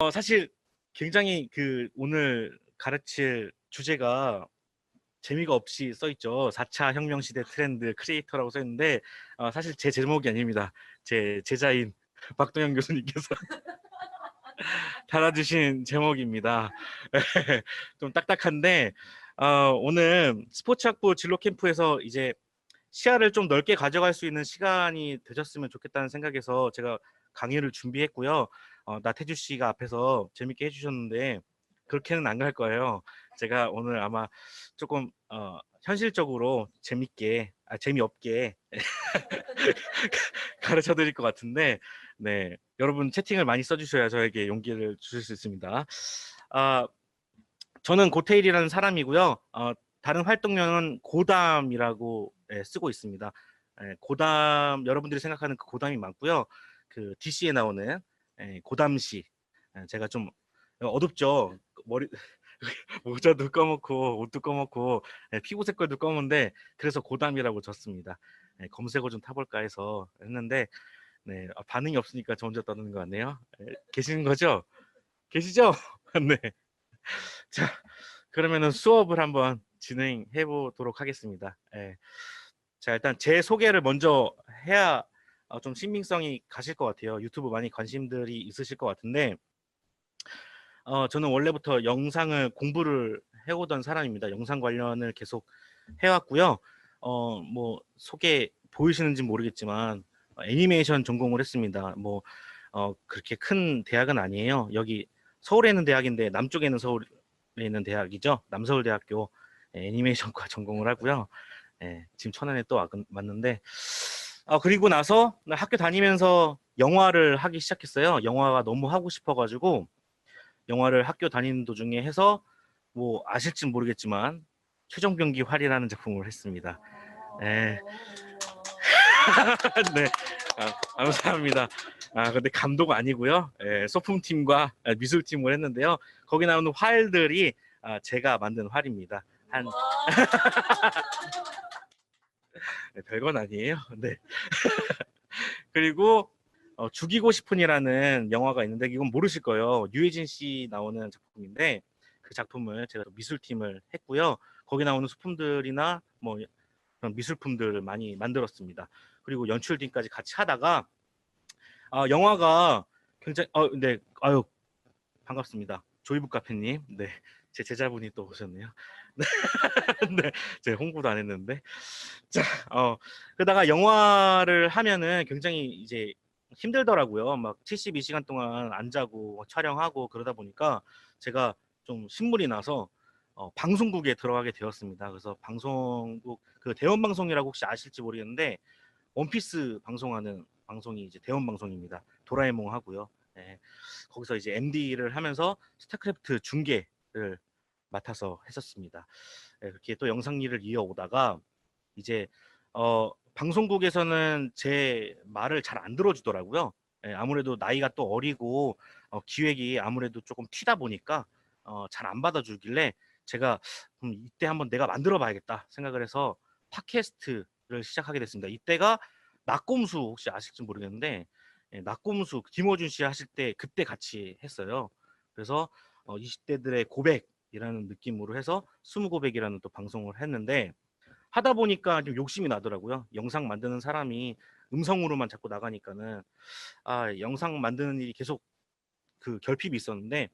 사실 굉장히 오늘 가르칠 주제가 재미가 없이 써 있죠. 4차 혁명 시대 트렌드 크리에이터라고 써 있는데 사실 제 제목이 아닙니다. 제 제자인 박동현 교수님께서 달아주신 제목입니다. 좀 딱딱한데 오늘 스포츠학부 진로 캠프에서 이제 시야를 좀 넓게 가져갈 수 있는 시간이 되셨으면 좋겠다는 생각에서 제가 강의를 준비했고요. 나태주 씨가 앞에서 재밌게 해주셨는데 그렇게는 안 갈 거예요. 제가 오늘 아마 조금 현실적으로 재미없게 가르쳐 드릴 것 같은데, 네, 여러분 채팅을 많이 써주셔야 저에게 용기를 주실 수 있습니다. 저는 고테일이라는 사람이고요. 다른 활동명은 고담이라고 쓰고 있습니다. 고담, 여러분들이 생각하는 그 고담이 맞고요. 그 DC에 나오는 고담시. 제가 좀 어둡죠. 머리 모자도 검었고 옷도 검었고 피부 색깔도 검은데 그래서 고담이라고 졌습니다. 검색어 좀 타볼까 해서 했는데 네, 반응이 없으니까 저 혼자 떠드는 것 같네요. 계시는 거죠? 계시죠? 네. 자, 그러면은 수업을 한번 진행해 보도록 하겠습니다. 자, 일단 제 소개를 먼저 해야 좀 신빙성이 가실 것 같아요. 유튜브 많이 관심들이 있으실 것 같은데, 저는 원래부터 영상을 공부를 해오던 사람입니다. 영상 관련을 계속 해왔고요. 뭐 소개 보이시는지 모르겠지만 애니메이션 전공을 했습니다. 뭐 그렇게 큰 대학은 아니에요. 여기 서울에 있는 대학인데 남쪽에는 서울에 있는 대학이죠. 남서울대학교 애니메이션과 전공을 하고요. 지금 천안에 또 왔는데 그리고 나서 학교 다니면서 영화를 하기 시작했어요. 영화가 너무 하고 싶어가지고 영화를 학교 다니는 도중에 해서 뭐 아실진 모르겠지만 최종병기 활이라는 작품을 했습니다. 네, 감사합니다. 근데 감독 아니고요. 소품팀과 미술팀을 했는데요. 거기 나오는 활들이 제가 만든 활입니다. 별건 아니에요. 네. 그리고 죽이고 싶은이라는 영화가 있는데 이건 모르실 거예요. 유해진 씨 나오는 작품인데 그 작품을 제가 미술팀을 했고요. 거기 나오는 소품들이나 뭐 그런 미술품들을 많이 만들었습니다. 그리고 연출팀까지 같이 하다가 영화가 굉장히 네, 아유 반갑습니다. 조이북 카페님, 네, 제 제자분이 또 오셨네요. 네, 제 홍보도 안 했는데, 자, 그러다가 영화를 하면은 굉장히 이제 힘들더라고요. 막 72시간 동안 안 자고 촬영하고 그러다 보니까 제가 좀 신물이 나서 방송국에 들어가게 되었습니다. 그래서 방송국 그 대원 방송이라고 혹시 아실지 모르겠는데 원피스 방송하는 방송이 이제 대원 방송입니다. 도라에몽 하고요. 네, 거기서 이제 MD를 하면서 스타크래프트 중계를 맡아서 했었습니다. 그렇게 또 영상 일을 이어오다가 이제 방송국에서는 제 말을 잘 안 들어주더라고요. 아무래도 나이가 또 어리고 기획이 아무래도 조금 튀다 보니까 잘 안 받아주길래 제가 이때 한번 내가 만들어 봐야겠다 생각을 해서 팟캐스트를 시작하게 됐습니다. 이때가 낙곰수 혹시 아실지 모르겠는데 낙곰수 김어준 씨 하실 때 그때 같이 했어요. 그래서 20대들의 고백이라는 느낌으로 해서 스무고백이라는 또 방송을 했는데 하다 보니까 좀 욕심이 나더라고요. 영상 만드는 사람이 음성으로만 자꾸 나가니까는 영상 만드는 일이 계속 그 결핍이 있었는데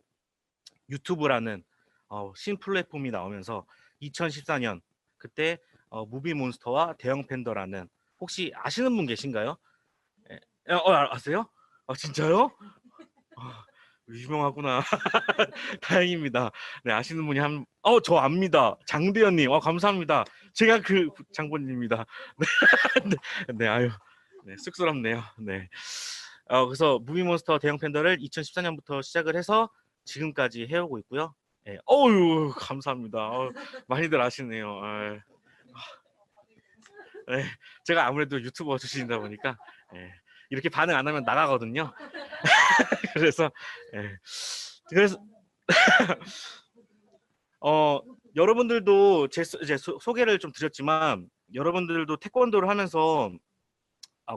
유튜브라는 신 플랫폼이 나오면서 2014년 그때 무비몬스터와 대형 팬더라는 혹시 아시는 분 계신가요? 아세요? 진짜요? 유명하구나. 다행입니다. 네, 아시는 분이 저 압니다. 장대현님, 감사합니다. 제가 그 장본입니다. 네, 네, 아유, 네, 쑥스럽네요. 네. 그래서 무비몬스터 대형 팬더를 2014년부터 시작을 해서 지금까지 해오고 있고요. 네, 어유 감사합니다. 많이들 아시네요. 네, 제가 아무래도 유튜버 출신이다 보니까 이렇게 반응 안 하면 나가거든요. 그래서 그래서 여러분들도 이제 소개를 좀 드렸지만 여러분들도 태권도를 하면서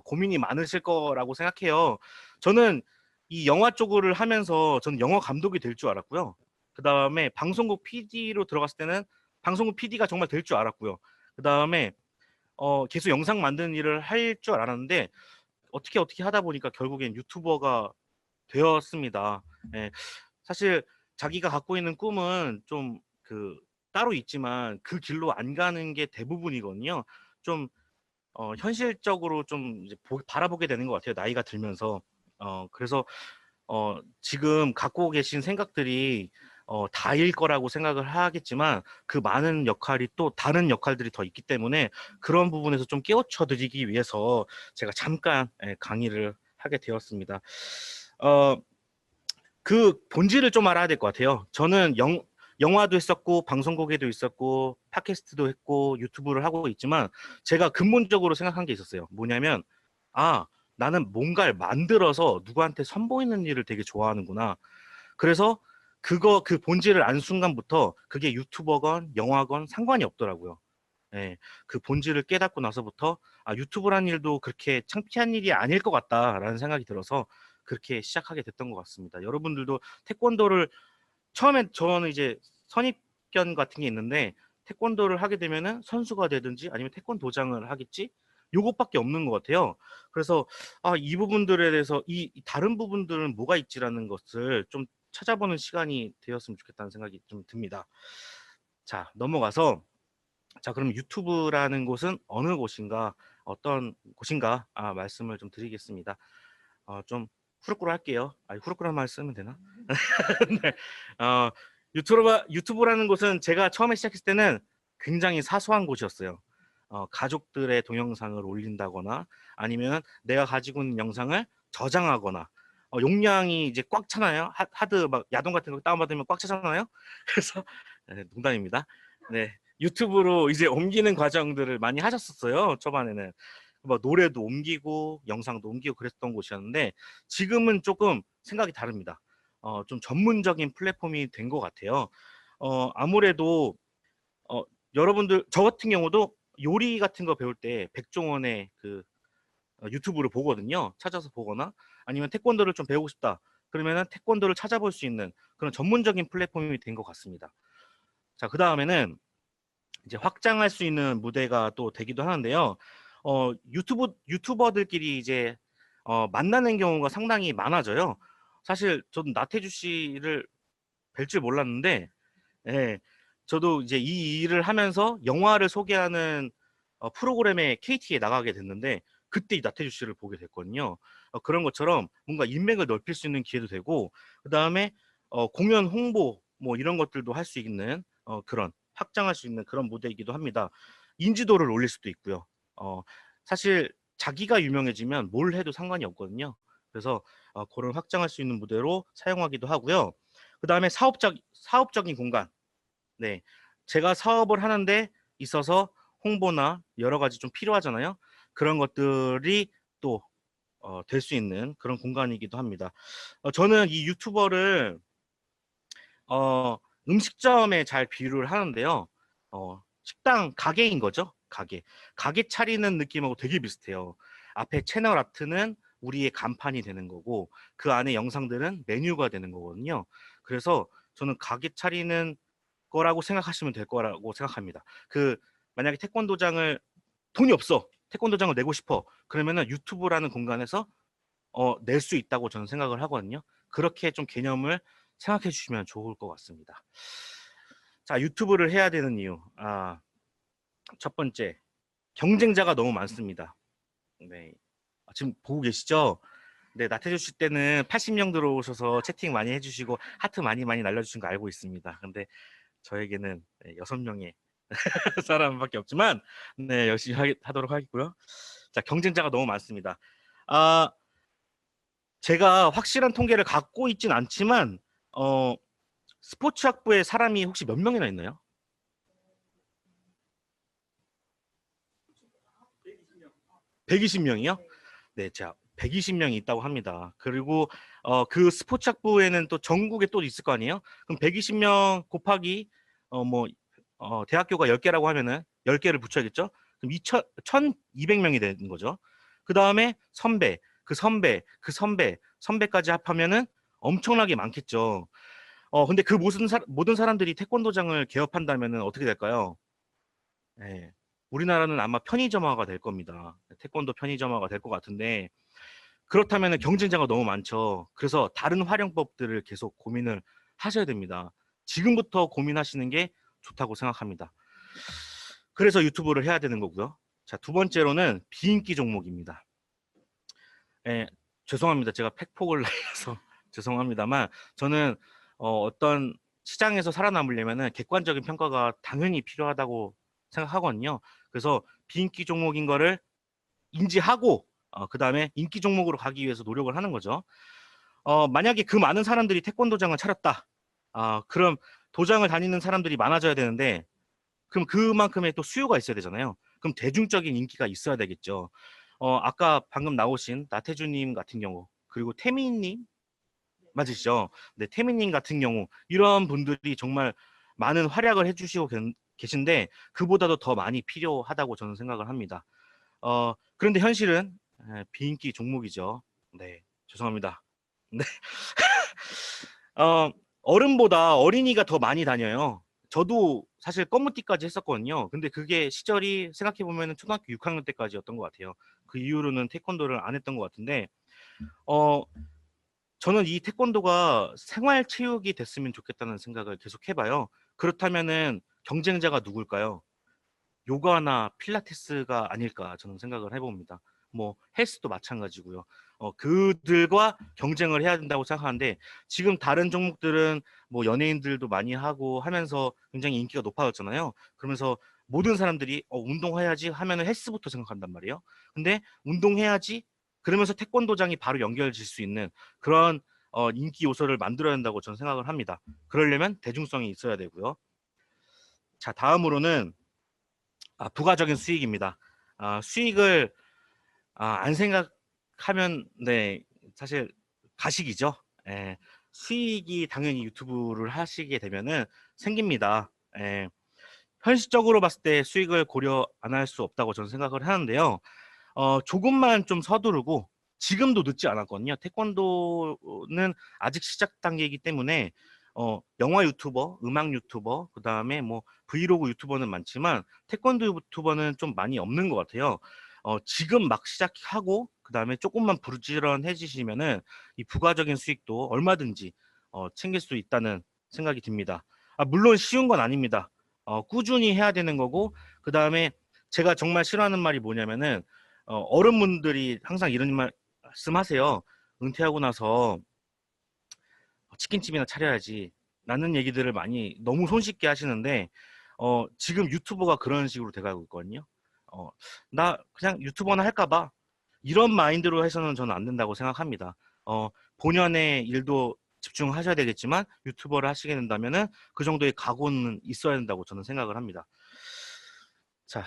고민이 많으실 거라고 생각해요. 저는 이 영화 쪽을 하면서 저는 영화 감독이 될 줄 알았고요. 그다음에 방송국 PD로 들어갔을 때는 방송국 PD가 정말 될 줄 알았고요. 그다음에 계속 영상 만드는 일을 할 줄 알았는데 어떻게 하다 보니까 결국엔 유튜버가 되었습니다. 예. 사실 자기가 갖고 있는 꿈은 좀 따로 있지만 그 길로 안 가는 게 대부분이거든요. 좀 현실적으로 좀 이제 바라보게 되는 것 같아요. 나이가 들면서. 그래서 지금 갖고 계신 생각들이 다일 거라고 생각을 하겠지만 그 많은 역할이 또 다른 역할들이 더 있기 때문에 그런 부분에서 좀 깨우쳐 드리기 위해서 제가 잠깐 강의를 하게 되었습니다. 그 본질을 좀 알아야 될 것 같아요. 저는 영화도 했었고 방송국에도 있었고 팟캐스트도 했고 유튜브를 하고 있지만 제가 근본적으로 생각한 게 있었어요. 뭐냐면 나는 뭔가를 만들어서 누구한테 선보이는 일을 되게 좋아하는구나. 그래서 그 본질을 안 순간부터 그게 유튜버건 영화건 상관이 없더라고요. 예, 그 본질을 깨닫고 나서부터 유튜브라는 일도 그렇게 창피한 일이 아닐 것 같다라는 생각이 들어서 그렇게 시작하게 됐던 것 같습니다. 여러분들도 태권도를 처음엔 저는 이제 선입견 같은 게 있는데 태권도를 하게 되면은 선수가 되든지 아니면 태권도장을 하겠지 요것밖에 없는 것 같아요. 그래서 이 부분들에 대해서 이 다른 부분들은 뭐가 있지라는 것을 좀 찾아보는 시간이 되었으면 좋겠다는 생각이 좀 듭니다. 자, 넘어가서 그럼 유튜브라는 곳은 어느 곳인가, 어떤 곳인가 말씀을 좀 드리겠습니다. 좀 후루꾸로 할게요. 후루꾸란 말 쓰면 되나? 네. 유튜브라는 곳은 제가 처음에 시작했을 때는 굉장히 사소한 곳이었어요. 가족들의 동영상을 올린다거나 아니면 내가 가지고 있는 영상을 저장하거나 용량이 이제 꽉 차나요? 하드 막 야동 같은 거 다운받으면 꽉 차잖아요. 그래서 농담입니다. 네. 유튜브로 이제 옮기는 과정들을 많이 하셨었어요. 초반에는 뭐 노래도 옮기고 영상도 옮기고 그랬던 곳이었는데 지금은 조금 생각이 다릅니다. 좀 전문적인 플랫폼이 된 것 같아요. 아무래도 여러분들 저 같은 경우도 요리 같은 거 배울 때 백종원의 유튜브를 보거든요. 찾아서 보거나 아니면 태권도를 좀 배우고 싶다. 그러면은 태권도를 찾아볼 수 있는 그런 전문적인 플랫폼이 된 것 같습니다. 자, 그 다음에는 이제 확장할 수 있는 무대가 또 되기도 하는데요. 유튜버들끼리 이제 만나는 경우가 상당히 많아져요. 사실 저도 나태주 씨를 뵐 줄 몰랐는데, 예, 저도 이제 이 일을 하면서 영화를 소개하는 프로그램에 KT에 나가게 됐는데 그때 이 나태주 씨를 보게 됐거든요. 그런 것처럼 뭔가 인맥을 넓힐 수 있는 기회도 되고 그다음에 공연 홍보 뭐 이런 것들도 할 수 있는 그런 확장할 수 있는 그런 무대이기도 합니다. 인지도를 올릴 수도 있고요. 사실 자기가 유명해지면 뭘 해도 상관이 없거든요. 그래서 그런 확장할 수 있는 무대로 사용하기도 하고요. 그다음에 사업적인 공간. 네. 제가 사업을 하는데 있어서 홍보나 여러 가지 좀 필요하잖아요. 그런 것들이 또 될 수 있는 그런 공간이기도 합니다. 저는 이 유튜버를 음식점에 잘 비유를 하는데요. 식당 가게인 거죠. 가게 차리는 느낌하고 되게 비슷해요. 앞에 채널 아트는 우리의 간판이 되는 거고 그 안에 영상들은 메뉴가 되는 거거든요. 그래서 저는 가게 차리는 거라고 생각하시면 될 거라고 생각합니다. 만약에 태권도장을 돈이 없어. 태권도장을 내고 싶어. 그러면은 유튜브라는 공간에서 낼 수 있다고 저는 생각을 하거든요. 그렇게 좀 개념을 생각해 주시면 좋을 것 같습니다. 자, 유튜브를 해야 되는 이유. 첫 번째, 경쟁자가 너무 많습니다. 네. 지금 보고 계시죠? 네, 나태주 씨 때는 80명 들어오셔서 채팅 많이 해주시고 하트 많이 날려주신 거 알고 있습니다. 근데 저에게는 6명의 사람밖에 없지만 네, 열심히 하도록 하겠고요. 자, 경쟁자가 너무 많습니다. 제가 확실한 통계를 갖고 있진 않지만 스포츠학부에 사람이 혹시 몇 명이나 있나요? 120명이요? 네, 자, 120명이 있다고 합니다. 그리고 그 스포츠학부에는 또 전국에 또 있을 거 아니에요? 그럼 120명 곱하기 대학교가 10개라고 하면은 10개를 붙여야겠죠? 그럼 1200명이 되는 거죠. 그 다음에 선배, 그 선배, 그 선배, 선배까지 합하면은 엄청나게 많겠죠. 근데 그 모든 사람들이 태권도장을 개업한다면은 어떻게 될까요? 예. 우리나라는 아마 편의점화가 될 겁니다. 태권도 편의점화가 될 것 같은데 그렇다면은 경쟁자가 너무 많죠. 그래서 다른 활용법들을 계속 고민을 하셔야 됩니다. 지금부터 고민하시는 게 좋다고 생각합니다. 그래서 유튜브를 해야 되는 거고요. 자, 두 번째로는 비인기 종목입니다. 예, 죄송합니다. 제가 팩폭을 날려서 죄송합니다만 저는 어떤 시장에서 살아남으려면은 객관적인 평가가 당연히 필요하다고 생각하거든요. 그래서 비인기 종목인 거를 인지하고 그다음에 인기 종목으로 가기 위해서 노력을 하는 거죠. 만약에 그 많은 사람들이 태권도장을 차렸다. 그럼 도장을 다니는 사람들이 많아져야 되는데 그럼 그만큼의 또 수요가 있어야 되잖아요. 그럼 대중적인 인기가 있어야 되겠죠. 아까 방금 나오신 나태주님 같은 경우 그리고 태민님 맞으시죠? 네, 태민님 같은 경우 이런 분들이 정말 많은 활약을 해주시고 계신데 그보다도 더 많이 필요하다고 저는 생각을 합니다. 그런데 현실은 비인기 종목이죠. 네, 죄송합니다. 네. 어른보다 어린이가 더 많이 다녀요. 저도 사실 검무띠까지 했었거든요. 근데 그게 시절이 생각해 보면 초등학교 6학년 때까지였던 것 같아요. 그 이후로는 태권도를 안 했던 것 같은데, 어, 저는 이 태권도가 생활체육이 됐으면 좋겠다는 생각을 계속 해봐요. 그렇다면은 경쟁자가 누굴까요? 요가나 필라테스가 아닐까 저는 생각을 해봅니다. 뭐 헬스도 마찬가지고요. 그들과 경쟁을 해야 된다고 생각하는데 지금 다른 종목들은 뭐 연예인들도 많이 하고 하면서 굉장히 인기가 높아졌잖아요. 그러면서 모든 사람들이 운동해야지 하면은 헬스부터 생각한단 말이에요. 근데 운동해야지 그러면서 태권도장이 바로 연결질 수 있는 그런 인기 요소를 만들어야 된다고 저는 생각을 합니다. 그러려면 대중성이 있어야 되고요. 자, 다음으로는 부가적인 수익입니다. 수익을 안 생각하면 네 사실 가식이죠. 예, 수익이 당연히 유튜브를 하시게 되면은 생깁니다. 예, 현실적으로 봤을 때 수익을 고려 안 할 수 없다고 저는 생각을 하는데요. 조금만 좀 서두르고 지금도 늦지 않았거든요. 태권도는 아직 시작 단계이기 때문에 영화 유튜버, 음악 유튜버, 그다음에 뭐 브이로그 유튜버는 많지만 태권도 유튜버는 좀 많이 없는 것 같아요. 지금 막 시작하고 그다음에 조금만 부지런해지시면은 이 부가적인 수익도 얼마든지 챙길 수 있다는 생각이 듭니다. 물론 쉬운 건 아닙니다. 꾸준히 해야 되는 거고 그다음에 제가 정말 싫어하는 말이 뭐냐면은 어른분들이 항상 이런 말씀하세요. 은퇴하고 나서 치킨집이나 차려야지. 라는 얘기들을 많이 너무 손쉽게 하시는데 지금 유튜버가 그런 식으로 돼가고 있거든요. 나 그냥 유튜버나 할까 봐. 이런 마인드로 해서는 저는 안 된다고 생각합니다. 본연의 일도 집중하셔야 되겠지만 유튜버를 하시게 된다면은 그 정도의 각오는 있어야 된다고 저는 생각을 합니다. 자,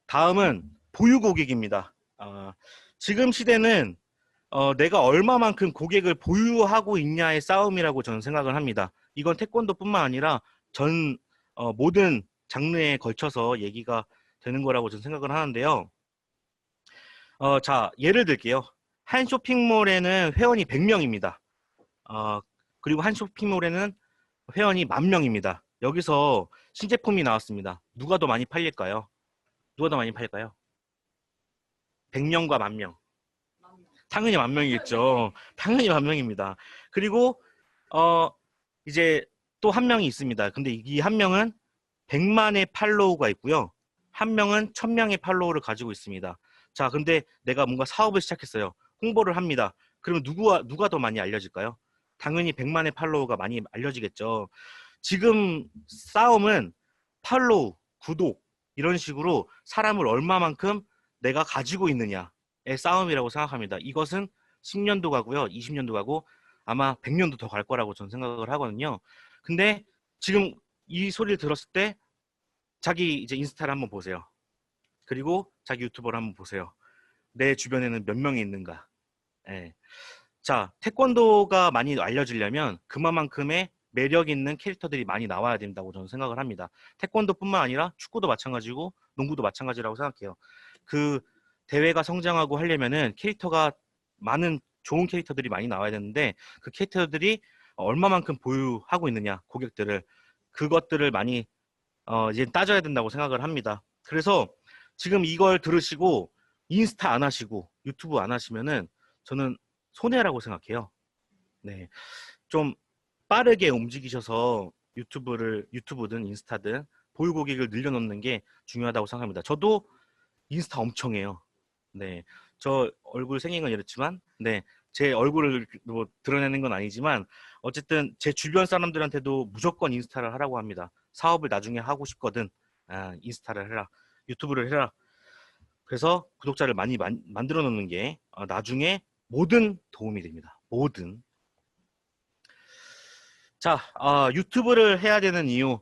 다음은 보유 고객입니다. 지금 시대는 내가 얼마만큼 고객을 보유하고 있냐의 싸움이라고 저는 생각을 합니다. 이건 태권도뿐만 아니라 전 모든 장르에 걸쳐서 얘기가 되는 거라고 저는 생각을 하는데요. 자, 예를 들게요. 한 쇼핑몰에는 회원이 100명입니다. 그리고 한 쇼핑몰에는 회원이 10,000명입니다. 여기서 신제품이 나왔습니다. 누가 더 많이 팔릴까요? 누가 더 많이 팔릴까요? 100명과 10,000명. 당연히 10,000명이겠죠. 당연히 10,000명입니다. 그리고 이제 또 한 명이 있습니다. 근데 이 한 명은 100만의 팔로우가 있고요. 한 명은 1,000명의 팔로우를 가지고 있습니다. 자, 근데 내가 뭔가 사업을 시작했어요. 홍보를 합니다. 그러면 누가 더 많이 알려질까요? 당연히 100만의 팔로우가 많이 알려지겠죠. 지금 싸움은 팔로우, 구독 이런 식으로 사람을 얼마만큼 내가 가지고 있느냐의 싸움이라고 생각합니다. 이것은 10년도 가고요. 20년도 가고 아마 100년도 더 갈 거라고 저는 생각을 하거든요. 근데 지금 이 소리를 들었을 때 자기 이제 인스타를 한번 보세요. 그리고 자기 유튜버를 한번 보세요. 내 주변에는 몇 명이 있는가. 예. 자, 태권도가 많이 알려지려면 그만큼의 매력 있는 캐릭터들이 많이 나와야 된다고 저는 생각을 합니다. 태권도뿐만 아니라 축구도 마찬가지고 농구도 마찬가지라고 생각해요. 그 대회가 성장하고 하려면은 캐릭터가 많은 좋은 캐릭터들이 많이 나와야 되는데 그 캐릭터들이 얼마만큼 보유하고 있느냐, 고객들을, 그것들을 많이 이제 따져야 된다고 생각을 합니다. 그래서 지금 이걸 들으시고 인스타 안 하시고 유튜브 안 하시면은 저는 손해라고 생각해요. 네, 좀 빠르게 움직이셔서 유튜브든 인스타든 보유 고객을 늘려놓는 게 중요하다고 생각합니다. 저도 인스타 엄청 해요. 네, 저 얼굴 생긴 건 이렇지만, 네, 제 얼굴을 뭐 드러내는 건 아니지만 어쨌든 제 주변 사람들한테도 무조건 인스타를 하라고 합니다. 사업을 나중에 하고 싶거든, 인스타를 해라, 유튜브를 해라. 그래서 구독자를 많이 만들어 놓는 게 나중에 뭐든 도움이 됩니다. 뭐든. 자, 유튜브를 해야 되는 이유.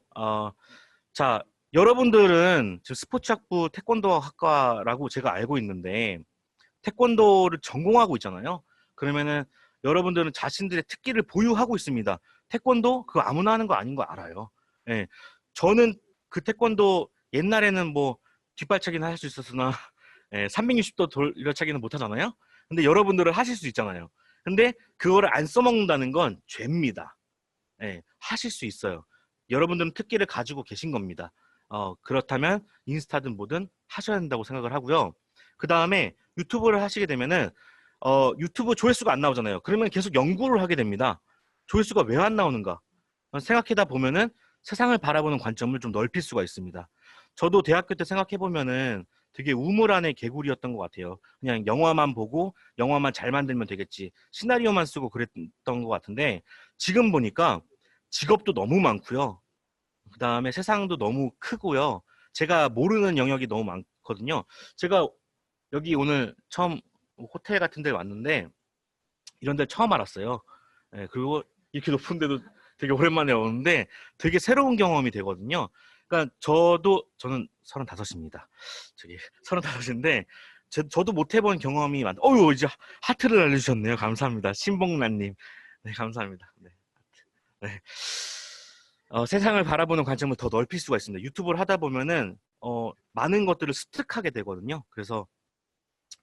자, 여러분들은 지금 스포츠학부 태권도 학과라고 제가 알고 있는데 태권도를 전공하고 있잖아요. 그러면은 여러분들은 자신들의 특기를 보유하고 있습니다. 태권도 그거 아무나 하는 거 아닌 거 알아요. 예. 저는 그 태권도 옛날에는 뭐 뒷발차기는 할 수 있었으나 360도 돌려차기는 못 하잖아요. 근데 여러분들은 하실 수 있잖아요. 근데 그거를 안 써먹는다는 건 죄입니다. 예, 하실 수 있어요. 여러분들은 특기를 가지고 계신 겁니다. 그렇다면 인스타든 뭐든 하셔야 된다고 생각을 하고요. 그 다음에 유튜브를 하시게 되면은 유튜브 조회수가 안 나오잖아요. 그러면 계속 연구를 하게 됩니다. 조회수가 왜 안 나오는가? 생각하다 보면은 세상을 바라보는 관점을 좀 넓힐 수가 있습니다. 저도 대학교 때 생각해 보면은 되게 우물 안의 개구리였던 것 같아요. 그냥 영화만 보고 영화만 잘 만들면 되겠지, 시나리오만 쓰고 그랬던 것 같은데 지금 보니까 직업도 너무 많고요. 그 다음에 세상도 너무 크고요. 제가 모르는 영역이 너무 많거든요. 제가 여기 오늘 처음 호텔 같은 데 왔는데 이런 데 처음 알았어요. 그리고 이렇게 높은 데도 되게 오랜만에 오는데 되게 새로운 경험이 되거든요. 그러니까 저는 35입니다. 저기 35인데 저도 못 해본 경험이 어유, 이제 하트를 알려주셨네요. 감사합니다. 신봉란님. 네, 감사합니다. 네. 네. 세상을 바라보는 관점을 더 넓힐 수가 있습니다. 유튜브를 하다 보면은 많은 것들을 습득하게 되거든요. 그래서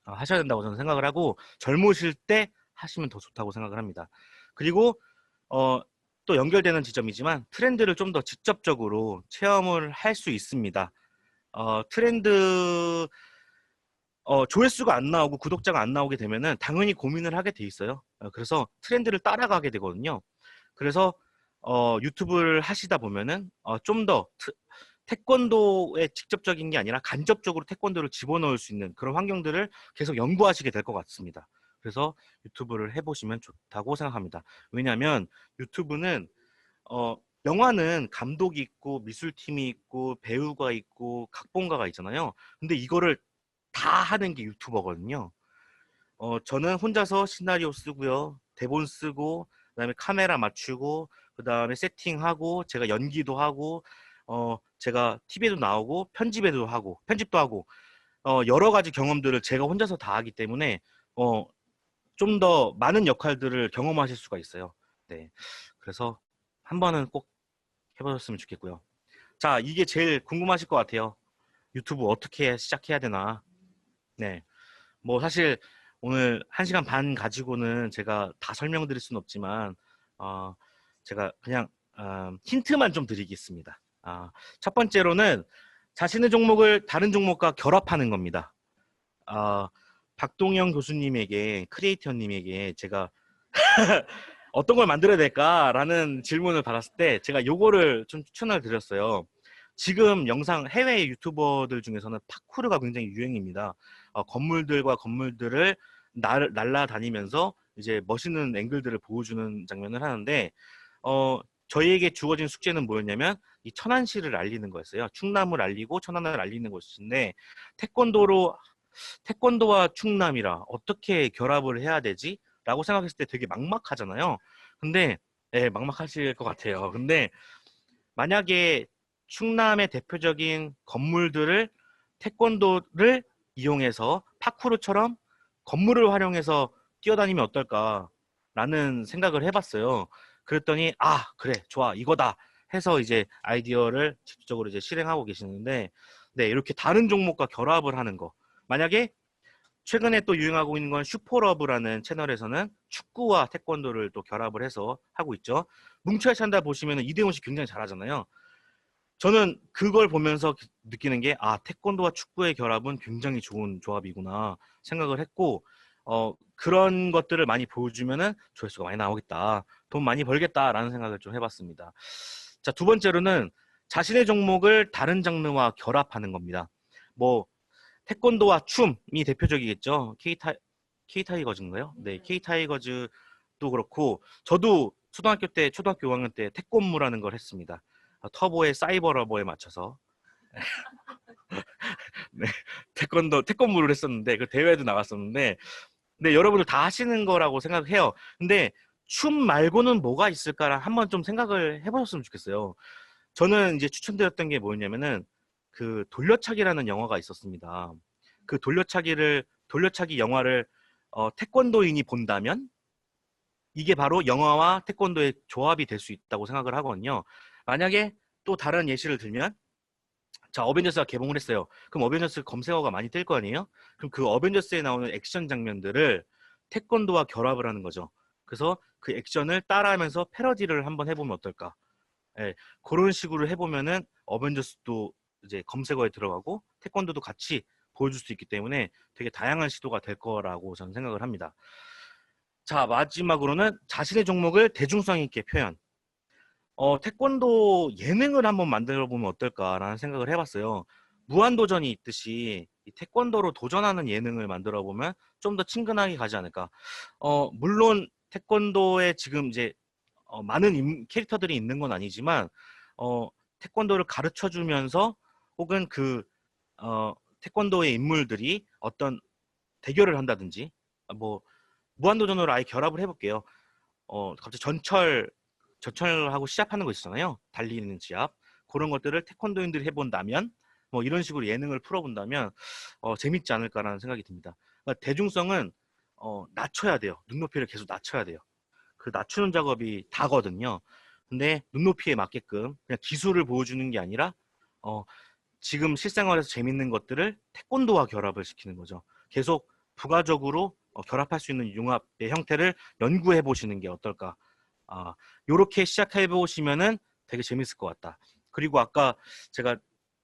하셔야 된다고 저는 생각을 하고 젊으실 때 하시면 더 좋다고 생각을 합니다. 그리고 또 연결되는 지점이지만 트렌드를 좀 더 직접적으로 체험을 할 수 있습니다. 트렌드 조회수가 안 나오고 구독자가 안 나오게 되면은 당연히 고민을 하게 돼 있어요. 그래서 트렌드를 따라가게 되거든요. 그래서 유튜브를 하시다 보면은 좀 더 태권도의 직접적인 게 아니라 간접적으로 태권도를 집어넣을 수 있는 그런 환경들을 계속 연구하시게 될 것 같습니다. 그래서 유튜브를 해보시면 좋다고 생각합니다. 왜냐하면 유튜브는 영화는 감독이 있고 미술팀이 있고 배우가 있고 각본가가 있잖아요. 근데 이거를 다 하는 게 유튜버거든요. 저는 혼자서 시나리오 쓰고요, 대본 쓰고, 그다음에 카메라 맞추고, 그다음에 세팅하고, 제가 연기도 하고, 제가 TV에도 나오고, 편집도 하고, 여러 가지 경험들을 제가 혼자서 다 하기 때문에 좀 더 많은 역할들을 경험하실 수가 있어요. 네, 그래서 한 번은 꼭 해보셨으면 좋겠고요. 자, 이게 제일 궁금하실 것 같아요. 유튜브 어떻게 시작해야 되나? 네. 뭐 사실 오늘 1시간 반 가지고는 제가 다 설명드릴 수는 없지만 제가 그냥 힌트만 좀 드리겠습니다. 첫 번째로는 자신의 종목을 다른 종목과 결합하는 겁니다. 박동영 교수님에게, 크리에이터님에게 제가 어떤 걸 만들어야 될까라는 질문을 받았을 때 제가 요거를 좀 추천을 드렸어요. 지금 영상 해외 유튜버들 중에서는 파쿠르가 굉장히 유행입니다. 건물들과 건물들을 날아다니면서 이제 멋있는 앵글들을 보여주는 장면을 하는데 저희에게 주어진 숙제는 뭐였냐면 이 천안시를 알리는 거였어요. 충남을 알리고 천안을 알리는 것인데 태권도와 충남이라 어떻게 결합을 해야 되지? 라고 생각했을 때 되게 막막하잖아요. 근데 막막하실 것 같아요. 근데 만약에 충남의 대표적인 건물들을 태권도를 이용해서 파쿠르처럼 건물을 활용해서 뛰어다니면 어떨까라는 생각을 해봤어요. 그랬더니 그래, 좋아, 이거다 해서 이제 아이디어를 직접적으로 이제 실행하고 계시는데, 네, 이렇게 다른 종목과 결합을 하는 거. 만약에 최근에 또 유행하고 있는 건 슈퍼러브라는 채널에서는 축구와 태권도를 또 결합을 해서 하고 있죠. 뭉쳐야 찬다 보시면 이대훈 씨 굉장히 잘하잖아요. 저는 그걸 보면서 느끼는 게 태권도와 축구의 결합은 굉장히 좋은 조합이구나 생각을 했고 그런 것들을 많이 보여주면은 조회수가 많이 나오겠다. 돈 많이 벌겠다라는 생각을 좀 해봤습니다. 자, 두 번째로는 자신의 종목을 다른 장르와 결합하는 겁니다. 뭐 태권도와 춤이 대표적이겠죠. K타이거즈인가요? 네, K타이거즈도 그렇고 저도 초등학교 5학년 때 태권무라는 걸 했습니다. 터보의 사이버러버에 맞춰서 네, 태권무를 했었는데 그 대회도 나갔었는데 근데 여러분들 다 하시는 거라고 생각해요. 근데 춤 말고는 뭐가 있을까 한번 좀 생각을 해보셨으면 좋겠어요. 저는 이제 추천드렸던 게 뭐였냐면은 그 돌려차기라는 영화가 있었습니다. 그 돌려차기 영화를 태권도인이 본다면 이게 바로 영화와 태권도의 조합이 될 수 있다고 생각을 하거든요. 만약에 또 다른 예시를 들면 자, 어벤져스가 개봉을 했어요. 그럼 어벤져스 검색어가 많이 뜰 거 아니에요? 그럼 그 어벤져스에 나오는 액션 장면들을 태권도와 결합을 하는 거죠. 그래서 그 액션을 따라하면서 패러디를 한번 해보면 어떨까? 예, 그런 식으로 해보면은 어벤져스도 이제 검색어에 들어가고 태권도도 같이 보여줄 수 있기 때문에 되게 다양한 시도가 될 거라고 저는 생각을 합니다. 자, 마지막으로는 자신의 종목을 대중성 있게 표현. 태권도 예능을 한번 만들어 보면 어떨까라는 생각을 해봤어요. 무한도전이 있듯이 이 태권도로 도전하는 예능을 만들어 보면 좀 더 친근하게 가지 않을까. 물론 태권도에 지금 이제 많은 캐릭터들이 있는 건 아니지만 태권도를 가르쳐 주면서 혹은 태권도의 인물들이 어떤 대결을 한다든지 뭐 무한도전으로 아예 결합을 해볼게요. 갑자기 전철하고 시합하는 거 있잖아요. 달리는 시합. 그런 것들을 태권도인들이 해본다면 뭐 이런 식으로 예능을 풀어본다면 재밌지 않을까라는 생각이 듭니다. 그러니까 대중성은 낮춰야 돼요. 눈높이를 계속 낮춰야 돼요. 그 낮추는 작업이 다거든요. 근데 눈높이에 맞게끔 그냥 기술을 보여주는 게 아니라 지금 실생활에서 재밌는 것들을 태권도와 결합을 시키는 거죠. 계속 부가적으로 결합할 수 있는 융합의 형태를 연구해 보시는 게 어떨까. 요렇게 시작해 보시면은 되게 재밌을 것 같다. 그리고 아까 제가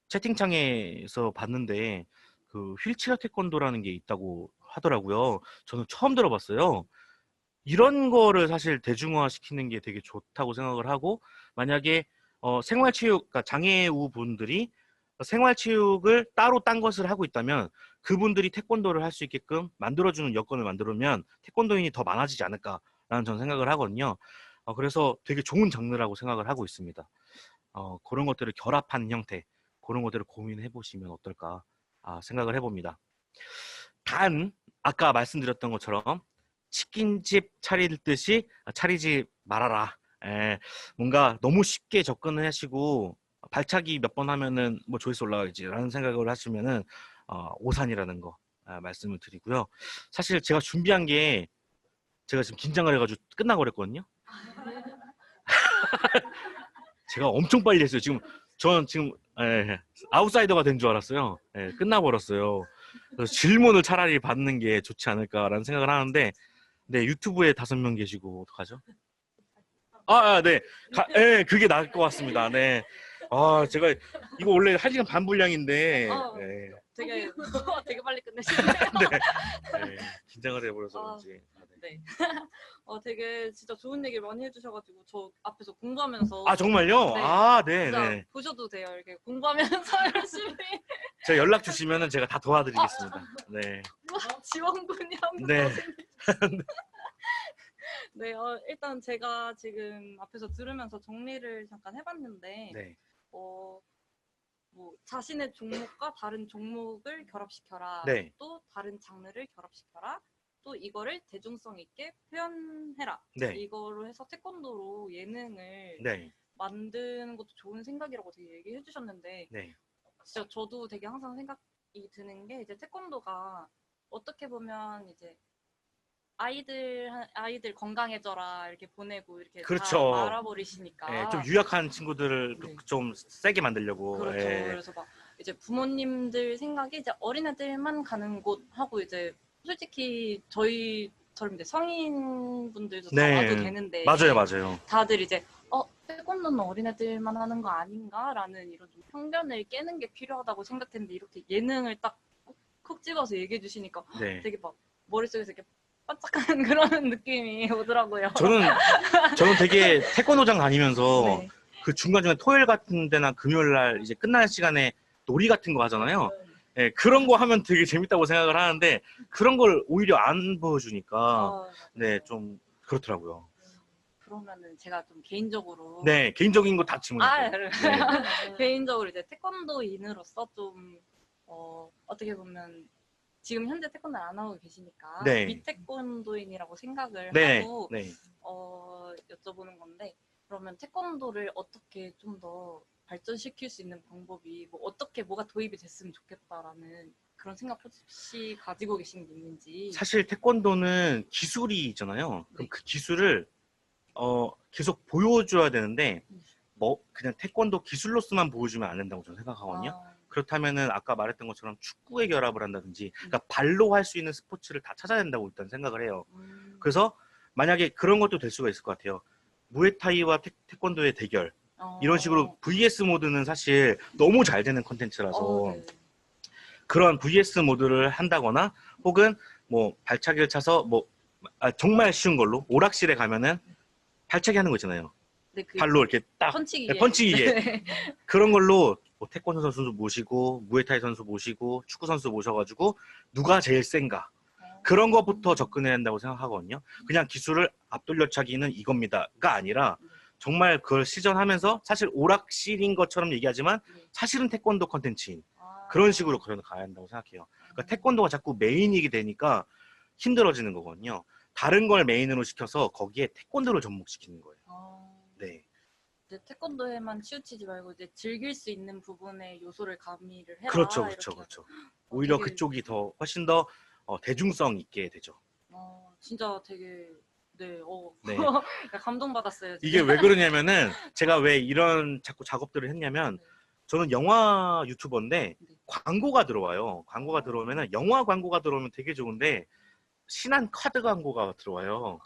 채팅창에서 봤는데 그 휠체어 태권도라는 게 있다고 하더라고요. 저는 처음 들어봤어요. 이런 거를 사실 대중화 시키는 게 되게 좋다고 생각을 하고 만약에 생활체육, 그러니까 장애우 분들이 생활체육을 따로 딴 것을 하고 있다면 그분들이 태권도를 할 수 있게끔 만들어주는 여건을 만들면 태권도인이 더 많아지지 않을까라는 저는 생각을 하거든요. 그래서 되게 좋은 장르라고 생각을 하고 있습니다. 그런 것들을 결합한 형태, 그런 것들을 고민해 보시면 어떨까 생각을 해봅니다. 단 아까 말씀드렸던 것처럼 치킨집 차릴 듯이 차리지 말아라. 뭔가 너무 쉽게 접근을 하시고 발차기 몇 번 하면은 뭐 조회수 올라가겠지라는 생각을 하시면은 오산이라는 거 말씀을 드리고요. 사실 제가 준비한 게 제가 지금 긴장을 해가지고 끝나고 그랬거든요. 제가 엄청 빨리 했어요. 저는 지금 아웃사이더가 된 줄 알았어요. 끝나버렸어요. 그래서 질문을 차라리 받는 게 좋지 않을까라는 생각을 하는데 네, 유튜브에 5명 계시고 어떡하죠? 네. 그게 나을 것 같습니다. 네. 제가 이거 원래 1시간 반 분량인데 네. 되게 되게 빨리 끝내시네요. 네. 긴장을 해버려서 그런지. 네. 되게 진짜 좋은 얘기를 많이 해주셔가지고 저 앞에서 공부하면서 정말요? 네. 네. 진짜 보셔도 돼요. 이렇게 공부하면서 열심히. 제가 연락 주시면은 제가 다 도와드리겠습니다. 네. 지원군이 한분 네. 더 생겼. 네. 일단 제가 지금 앞에서 들으면서 정리를 잠깐 해봤는데 네. 뭐 자신의 종목과 다른 종목을 결합시켜라. 네. 또 다른 장르를 결합시켜라. 또 이거를 대중성 있게 표현해라. 네. 이거로 해서 태권도로 예능을 네. 만드는 것도 좋은 생각이라고 되게 얘기해 주셨는데 네. 진짜 저도 되게 항상 생각이 드는 게 이제 태권도가 어떻게 보면 이제 아이들 건강해져라 이렇게 보내고 이렇게 그렇죠. 다 말아버리시니까 네, 좀 유약한 친구들을 네. 좀 세게 만들려고. 그렇죠. 그래서 막 이제 부모님들 생각이 이제 어린애들만 가는 곳 하고 이제 솔직히 저희처럼 이제 성인분들도 다 네. 와도 되는데 맞아요. 다들 이제 태권도는 어린애들만 하는 거 아닌가라는 이런 좀 편견을 깨는 게 필요하다고 생각했는데 이렇게 예능을 딱 콕 집어서 얘기해 주시니까 네. 되게 막 머릿속에서 이렇게 반짝하는 그런 느낌이 오더라고요. 저는 되게 태권도장 다니면서 네. 그 중간중간 토요일 같은 데나 금요일 날 이제 끝날 시간에 놀이 같은 거 하잖아요. 네, 그런 거 하면 되게 재밌다고 생각을 하는데 그런 걸 오히려 안 보여주니까 네, 좀 그렇더라고요. 그러면은 제가 좀 개인적으로 네, 개인적인 거 다 질문하세요. 네. 개인적으로 이제 태권도인으로서 좀 어떻게 보면 지금 현재 태권도를 안 하고 계시니까 네. 미태권도인이라고 생각을 네, 하고 네. 여쭤보는 건데 그러면 태권도를 어떻게 좀 더 발전시킬 수 있는 방법이 뭐 어떻게 뭐가 도입이 됐으면 좋겠다라는 그런 생각 혹시 가지고 계신 게 있는지. 사실 태권도는 기술이 있잖아요. 그럼 네. 그 기술을 계속 보여줘야 되는데 뭐 그냥 태권도 기술로서만 보여주면 안 된다고 저는 생각하거든요. 그렇다면은 아까 말했던 것처럼 축구에 결합을 한다든지 그러니까 발로 할 수 있는 스포츠를 다 찾아야 된다고 일단 생각을 해요. 그래서 만약에 그런 것도 될 수가 있을 것 같아요. 무에타이와 태권도의 대결 이런 식으로 VS 모드는 사실 너무 잘 되는 컨텐츠라서 네. 그런 VS 모드를 한다거나 혹은 뭐 발차기를 차서 정말 쉬운 걸로 오락실에 가면은 발차기 하는 거 있잖아요. 네, 그 발로 이렇게 딱 펀치기계. 펀치기계 네. 그런 걸로 뭐 태권도 선수 모시고 무에타이 선수 모시고 축구 선수 모셔가지고 누가 제일 센가 그런 것부터 접근해야 한다고 생각하거든요. 그냥 기술을 앞돌려차기는 이겁니다가 아니라 정말 그걸 시전하면서 사실 오락실인 것처럼 얘기하지만 사실은 태권도 컨텐츠인 그런 식으로 가야 한다고 생각해요. 그러니까 태권도가 자꾸 메인이게 되니까 힘들어지는 거거든요. 다른 걸 메인으로 시켜서 거기에 태권도를 접목시키는 거예요. 네. 이제 태권도에만 치우치지 말고 이제 즐길 수 있는 부분에 요소를 가미를 해라. 그렇죠. 이렇게. 오히려 되게, 그쪽이 훨씬 더 대중성 있게 되죠. 진짜 되게 네, 네. 감동받았어요. 이게 왜 그러냐면은 제가 왜 이런 자꾸 작업들을 했냐면 저는 영화 유튜버인데 광고가 들어와요. 광고가 들어오면은 영화 광고가 들어오면 되게 좋은데 신한 카드 광고가 들어와요.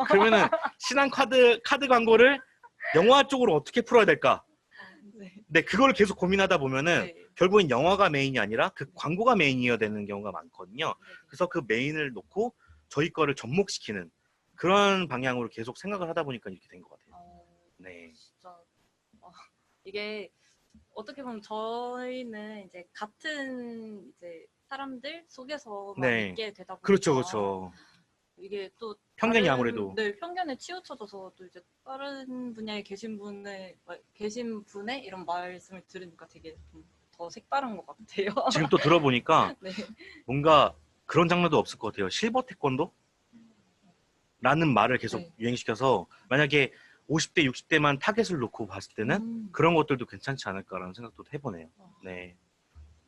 그러면은 신한 카드 광고를 영화 쪽으로 어떻게 풀어야 될까? 네, 그걸 계속 고민하다 보면은 결국엔 영화가 메인이 아니라 그 광고가 메인이어야 되는 경우가 많거든요. 그래서 그 메인을 놓고 저희 거를 접목시키는 그런 방향으로 계속 생각을 하다 보니까 이렇게 된 것 같아요. 네. 진짜 이게 어떻게 보면 저희는 이제 같은 이제 사람들 속에서만 있게 되다 보니까 그렇죠. 이게 또 편견이 아무래도 편견에 치우쳐져서 또 이제 다른 분야에 계신 분의 이런 말씀을 들으니까 되게 좀 더 색다른 것 같아요. 지금 또 들어보니까 네. 뭔가 그런 장르도 없을 것 같아요. 실버 태권도? 라는 말을 계속 유행시켜서 만약에 50대, 60대만 타겟을 놓고 봤을 때는 그런 것들도 괜찮지 않을까라는 생각도 해보네요. 네.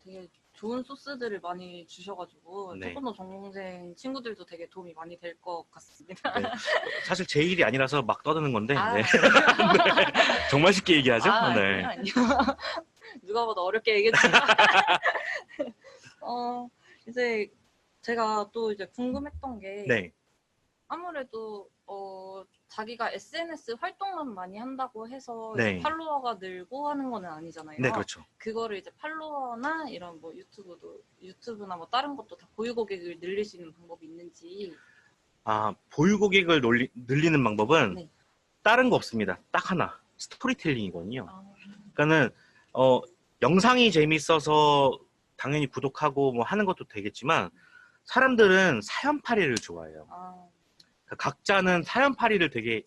되게 좋은 소스들을 많이 주셔가지고 태권도 전공생 친구들도 되게 도움이 많이 될 것 같습니다. 네. 사실 제 일이 아니라서 막 떠드는 건데 네. 정말 쉽게 얘기하죠? 네. 아니요. 누가 봐도 어렵게 얘기했지만 이제 제가 또 이제 궁금했던 게 아무래도 자기가 SNS 활동만 많이 한다고 해서 이제 팔로워가 늘고 하는 건 아니잖아요. 네, 그렇죠. 그거를 이제 팔로워나 이런 뭐 유튜브나 뭐 다른 것도 다 보유 고객을 늘릴 수 있는 방법이 있는지. 보유 고객을 늘리는 방법은 다른 거 없습니다. 딱 하나. 스토리텔링이거든요. 그러니까는 영상이 재밌어서 당연히 구독하고 뭐 하는 것도 되겠지만 사람들은 사연팔이를 좋아해요. 그러니까 각자는 사연팔이를 되게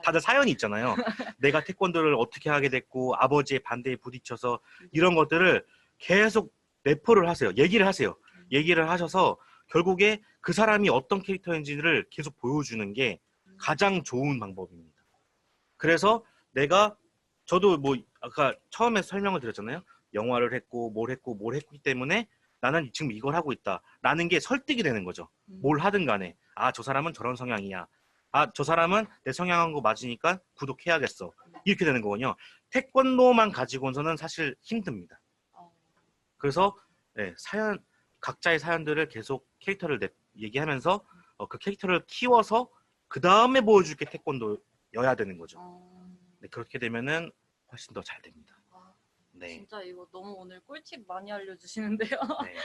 다들 사연이 있잖아요. 내가 태권도를 어떻게 하게 됐고 아버지의 반대에 부딪혀서 이런 것들을 계속 레포를 하세요. 얘기를 하세요. 얘기를 하셔서 결국에 그 사람이 어떤 캐릭터인지를 계속 보여주는 게 가장 좋은 방법입니다. 그래서 저도 뭐 아까 처음에 설명을 드렸잖아요. 영화를 했고 뭘 했기 때문에 나는 지금 이걸 하고 있다 라는 게 설득이 되는 거죠. 뭘 하든 간에 저 사람은 저런 성향이야. 저 사람은 내 성향하고 맞으니까 구독해야겠어. 이렇게 되는 거거든요. 태권도만 가지고서는 사실 힘듭니다. 그래서 각자의 사연들을 계속 캐릭터를 얘기하면서 그 캐릭터를 키워서 그 다음에 보여줄 게 태권도여야 되는 거죠. 네, 그렇게 되면은 훨씬 더 잘 됩니다. 네. 진짜 이거 너무 오늘 꿀팁 많이 알려주시는데요. 네.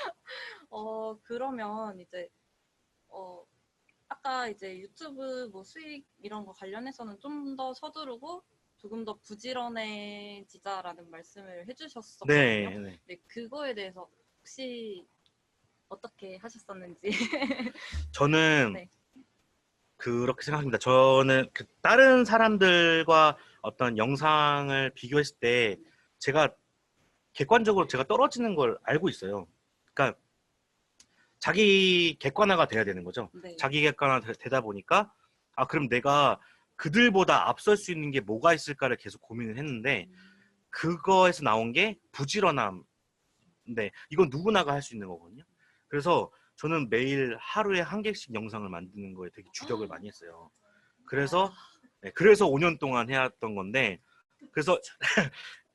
그러면 이제 아까 이제 유튜브 뭐 수익 이런 거 관련해서는 좀 더 서두르고 조금 더 부지런해지자라는 말씀을 해주셨었거든요. 네, 네. 네, 그거에 대해서 혹시 어떻게 하셨었는지. 저는 네. 그렇게 생각합니다. 저는 그 다른 사람들과 어떤 영상을 비교했을 때 제가 객관적으로 제가 떨어지는 걸 알고 있어요. 그러니까 자기 객관화가 돼야 되는 거죠. 네. 자기 객관화 되다 보니까 그럼 내가 그들보다 앞설 수 있는 게 뭐가 있을까를 계속 고민을 했는데 그거에서 나온 게 부지런함. 네, 이건 누구나가 할 수 있는 거거든요. 그래서 저는 매일 하루에 한 개씩 영상을 만드는 거에 되게 주력을 많이 했어요. 그래서 5년 동안 해왔던 건데, 그래서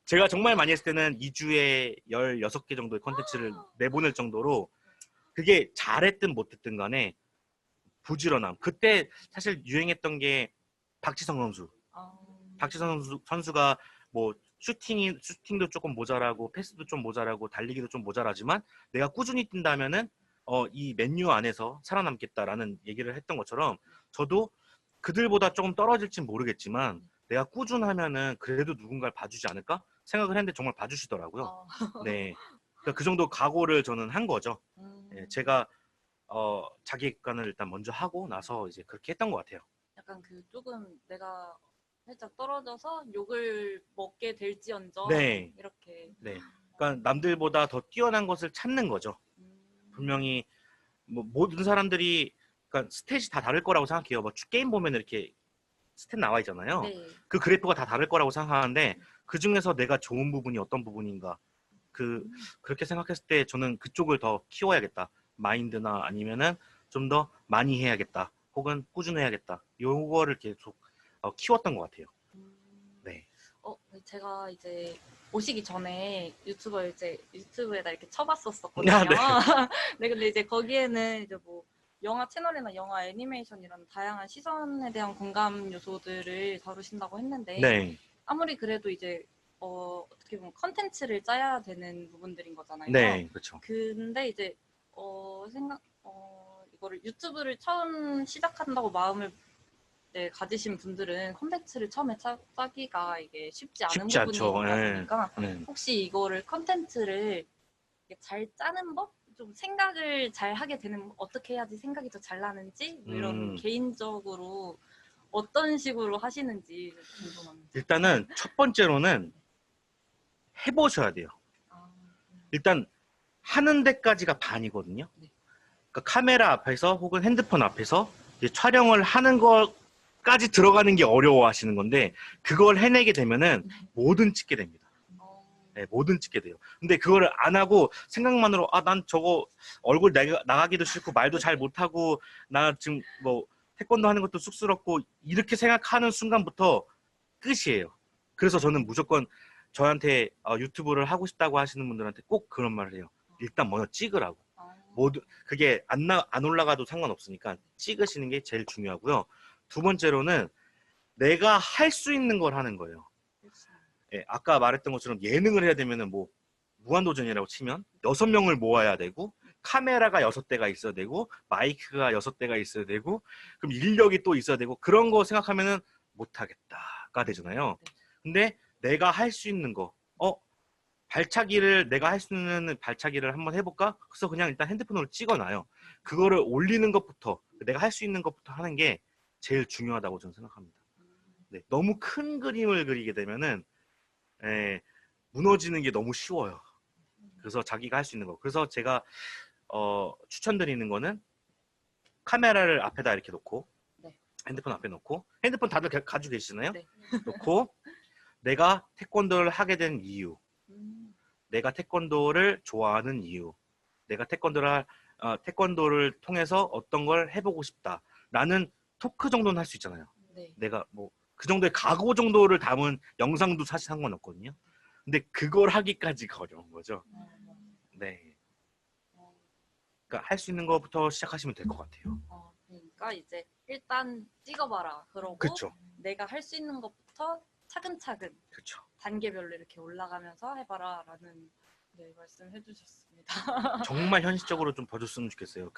제가 정말 많이 했을 때는 2주에 16개 정도의 콘텐츠를 내보낼 정도로 그게 잘했든 못했든 간에 부지런함. 그때 사실 유행했던 게 박지성 선수. 박지성 선수가 뭐 슈팅도 조금 모자라고 패스도 좀 모자라고 달리기도 좀 모자라지만 내가 꾸준히 뛴다면은 이 맨유 안에서 살아남겠다라는 얘기를 했던 것처럼 저도 그들보다 조금 떨어질진 모르겠지만 내가 꾸준하면은 그래도 누군가를 봐주지 않을까 생각을 했는데 정말 봐주시더라고요. 네, 그러니까 그 정도 각오를 저는 한 거죠. 네, 제가 자기 객관을 일단 먼저 하고 나서 이제 그렇게 했던 것 같아요. 약간 그 조금 내가 살짝 떨어져서 욕을 먹게 될지언정 네. 이렇게. 네. 그러니까 남들보다 더 뛰어난 것을 찾는 거죠. 분명히 뭐 모든 사람들이 그러니까 스탯이 다 다를 거라고 생각해요. 뭐 게임 보면 이렇게 스탯 나와 있잖아요. 네. 그 그래프가 다 다를 거라고 생각하는데 그 중에서 내가 좋은 부분이 어떤 부분인가 그렇게 생각했을 때 저는 그쪽을 더 키워야겠다. 마인드나 아니면은 좀 더 많이 해야겠다. 혹은 꾸준해야겠다. 요거를 계속 키웠던 것 같아요. 네. 제가 이제 오시기 전에 유튜브에다 이렇게 쳐봤었거든요. 네. 네, 근데 이제 거기에는 이제 뭐 영화 채널이나 영화 애니메이션 이런 다양한 시선에 대한 공감 요소들을 다루신다고 했는데 네. 아무리 그래도 이제 어떻게 보면 컨텐츠를 짜야 되는 부분들인 거잖아요. 네, 그렇죠. 근데 이제 이거를 유튜브를 처음 시작한다고 마음을 가지신 분들은 컨텐츠를 처음에 짜기가 이게 쉽지 않은 부분이다 보니까 혹시 이거를 컨텐츠를 잘 짜는 법? 좀 생각을 잘 하게 되는 어떻게 해야지 생각이 더 잘 나는지 뭐 이런 개인적으로 어떤 식으로 하시는지 궁금합니다. 일단은 첫 번째로는 해보셔야 돼요. 일단 하는 데까지가 반이거든요. 그러니까 카메라 앞에서 혹은 핸드폰 앞에서 이제 촬영을 하는 것까지 들어가는 게 어려워하시는 건데 그걸 해내게 되면은 뭐든 찍게 됩니다. 네, 뭐든 찍게 돼요. 근데 그거를 안 하고 생각만으로 난 저거 얼굴 나가기도 싫고 말도 잘 못하고 나 지금 뭐 태권도 하는 것도 쑥스럽고 이렇게 생각하는 순간부터 끝이에요. 그래서 저는 무조건 저한테 유튜브를 하고 싶다고 하시는 분들한테 꼭 그런 말을 해요. 일단 먼저 찍으라고. 모두 그게 안 올라가도 상관없으니까 찍으시는 게 제일 중요하고요. 두 번째로는 내가 할 수 있는 걸 하는 거예요. 예, 아까 말했던 것처럼 예능을 해야 되면은 뭐 무한도전이라고 치면 6명을 모아야 되고 카메라가 6대가 있어야 되고 마이크가 6대가 있어야 되고 그럼 인력이 또 있어야 되고 그런 거 생각하면은 못하겠다가 되잖아요. 근데 내가 할 수 있는 거 내가 할 수 있는 발차기를 한번 해볼까? 그래서 그냥 일단 핸드폰으로 찍어놔요. 그거를 올리는 것부터 내가 할 수 있는 것부터 하는 게 제일 중요하다고 저는 생각합니다. 네, 너무 큰 그림을 그리게 되면은 무너지는 게 너무 쉬워요. 그래서 자기가 할 수 있는 거. 그래서 제가 추천드리는 거는 카메라를 앞에다 이렇게 놓고 핸드폰 앞에 놓고 핸드폰 다들 가지고 계시나요? 네. 놓고 내가 태권도를 하게 된 이유, 내가 태권도를 좋아하는 이유, 내가 태권도를 통해서 어떤 걸 해보고 싶다라는 토크 정도는 할 수 있잖아요. 네. 내가 뭐 그 정도의 각오 정도를 담은 영상도 사실 상관없거든요. 근데 그걸 하기까지가 어려운 거죠. 네. 그러니까 할 수 있는 것부터 시작하시면 될 것 같아요. 그러니까 이제 일단 찍어봐라. 그러고 그렇죠. 내가 할 수 있는 것부터 차근차근 그렇죠. 단계별로 이렇게 올라가면서 해봐라라는 네, 말씀해 주셨습니다. 정말 현실적으로 좀 봐줬으면 좋겠어요.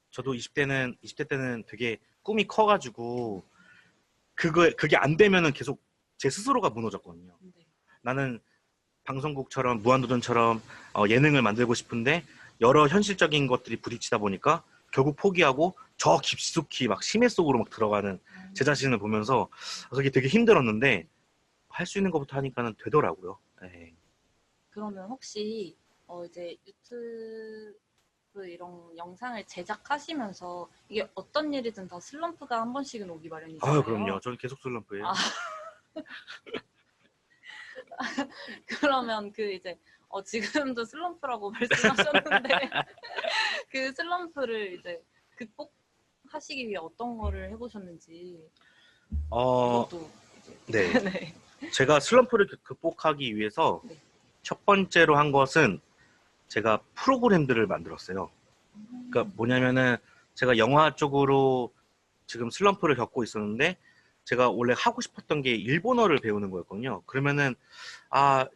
저도 20대 때는 되게 꿈이 커가지고 그게 안 되면은 계속 제 스스로가 무너졌거든요. 네. 나는 방송국처럼 무한도전처럼 예능을 만들고 싶은데 여러 현실적인 것들이 부딪히다 보니까 결국 포기하고 저 깊숙이 막 심해 속으로 막 들어가는 제 자신을 보면서 그게 되게 힘들었는데 할 수 있는 것부터 하니까는 되더라고요. 네. 그러면 혹시 이제 유튜브 이런 영상을 제작하시면서 이게 어떤 일이든 다 슬럼프가 한 번씩은 오기 마련이잖아요. 그럼요. 저는 계속 슬럼프예요. 아. 그러면 그 이제 지금도 슬럼프라고 말씀하셨는데 그 슬럼프를 이제 극복하시기 위해 어떤 거를 해보셨는지 그것도 네. 네. 제가 슬럼프를 극복하기 위해서 네. 첫 번째로 한 것은 제가 프로그램들을 만들었어요. 그러니까 뭐냐면은 제가 영화 쪽으로 지금 슬럼프를 겪고 있었는데 제가 원래 하고 싶었던 게 일본어를 배우는 거였거든요. 그러면은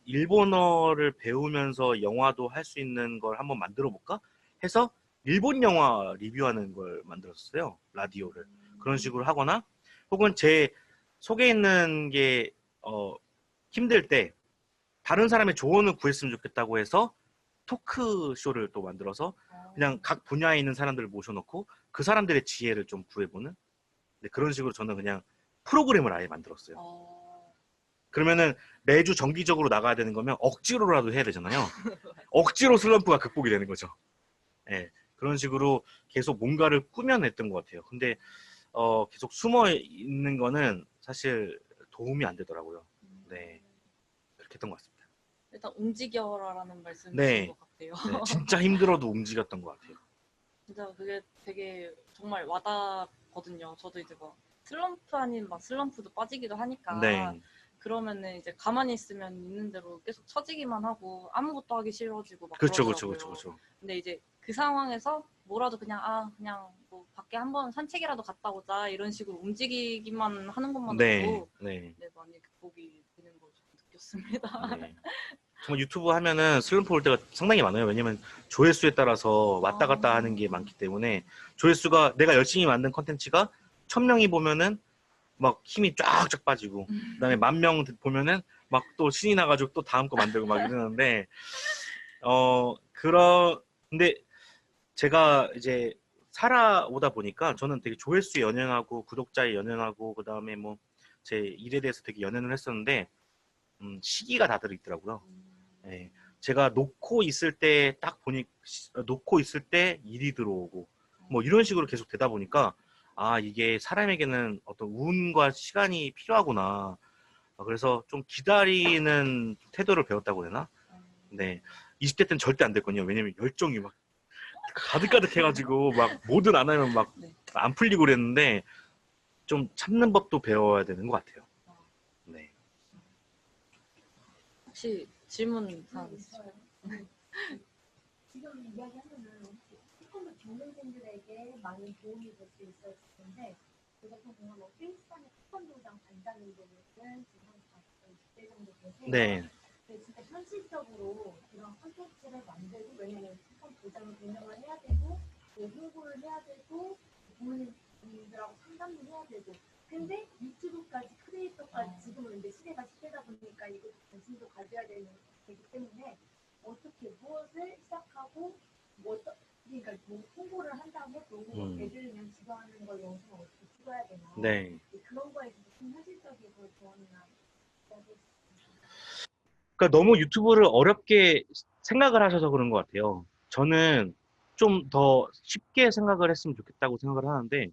일본어를 배우면서 영화도 할 수 있는 걸 한번 만들어 볼까 해서 일본 영화 리뷰하는 걸 만들었어요. 라디오를. 그런 식으로 하거나 혹은 제 속에 있는 게 힘들 때 다른 사람의 조언을 구했으면 좋겠다고 해서 토크쇼를 또 만들어서 그냥 각 분야에 있는 사람들을 모셔놓고 그 사람들의 지혜를 좀 구해보는 그런 식으로 저는 그냥 프로그램을 아예 만들었어요. 그러면은 매주 정기적으로 나가야 되는 거면 억지로라도 해야 되잖아요. 억지로 슬럼프가 극복이 되는 거죠. 네, 그런 식으로 계속 뭔가를 꾸며냈던 것 같아요. 근데 계속 숨어 있는 거는 사실 도움이 안 되더라고요. 네, 그렇게 했던 것 같습니다. 일단 움직여라라는 말씀이신 네, 것 같아요. 네, 진짜 힘들어도 움직였던 것 같아요. 진짜 그게 되게 정말 와닿거든요. 저도 이제 막 슬럼프 아닌 막 슬럼프도 빠지기도 하니까 네, 그러면은 이제 가만히 있으면 있는 대로 계속 처지기만 하고 아무것도 하기 싫어지고 막 그렇죠, 그렇죠, 그러더라고요. 그렇죠, 그렇죠. 근데 이제 그 상황에서 뭐라도 그냥 뭐 밖에 한번 산책이라도 갔다 오자 이런 식으로 움직이기만 하는 네, 것만으로도 네, 네, 많이 극복이 되는 걸 좀 느꼈습니다. 네. 정말 유튜브 하면은 슬럼프 올 때가 상당히 많아요. 왜냐면 조회수에 따라서 왔다 갔다 하는 게 많기 때문에 조회수가 내가 열심히 만든 컨텐츠가 1000명이 보면은 막 힘이 쫙쫙 빠지고 그다음에 10,000명 보면은 막 또 신이 나가지고 또 다음 거 만들고 막 이러는데 근데 제가 이제 살아오다 보니까 저는 되게 조회수에 연연하고 구독자에 연연하고 그다음에 뭐 제 일에 대해서 되게 연연을 했었는데 시기가 다들 있더라고요. 예. 제가 놓고 있을 때 딱 보니 놓고 있을 때 일이 들어오고 뭐 이런 식으로 계속 되다 보니까 이게 사람에게는 어떤 운과 시간이 필요하구나. 그래서 좀 기다리는 태도를 배웠다고 해야 되나? 네. 20대 때는 절대 안 됐거든요. 왜냐면 열정이 막 가득가득 해가지고 막 뭐든 안 하면 막 네. 안 풀리고 그랬는데 좀 참는 법도 배워야 되는 것 같아요. 네. 혹시 질문 사항 있으세요? 지금 이야기하면은 태권도 경영진들에게 많은 도움이 될 수 있을 텐데 제가 보면 뭐 페이스북에 태권도장 반장님들은 지금 한 20대 정도 계세요. 네. 근데 진짜 현실적으로 이런 콘텐츠를 만들고 왜냐면 태권도장을 운영을 해야 되고 홍보를 해야 되고 부모님들하고 상담도 해야 되고 근데 유튜브까지 크리에이터까지 지금은 이제 시대다 보니까 이것도 관심도 가져야 되기 때문에 어떻게 무엇을 시작하고 그러니까 뭐 홍보를 한다고 해도 애들 그냥 지도하는 걸 영상을 어떻게 찍어야 되나 네. 그런 거에 대해서 좀 현실적이고 조언이나 그러니까 너무 유튜브를 어렵게 생각을 하셔서 그런 것 같아요. 저는 좀 더 쉽게 생각을 했으면 좋겠다고 생각을 하는데,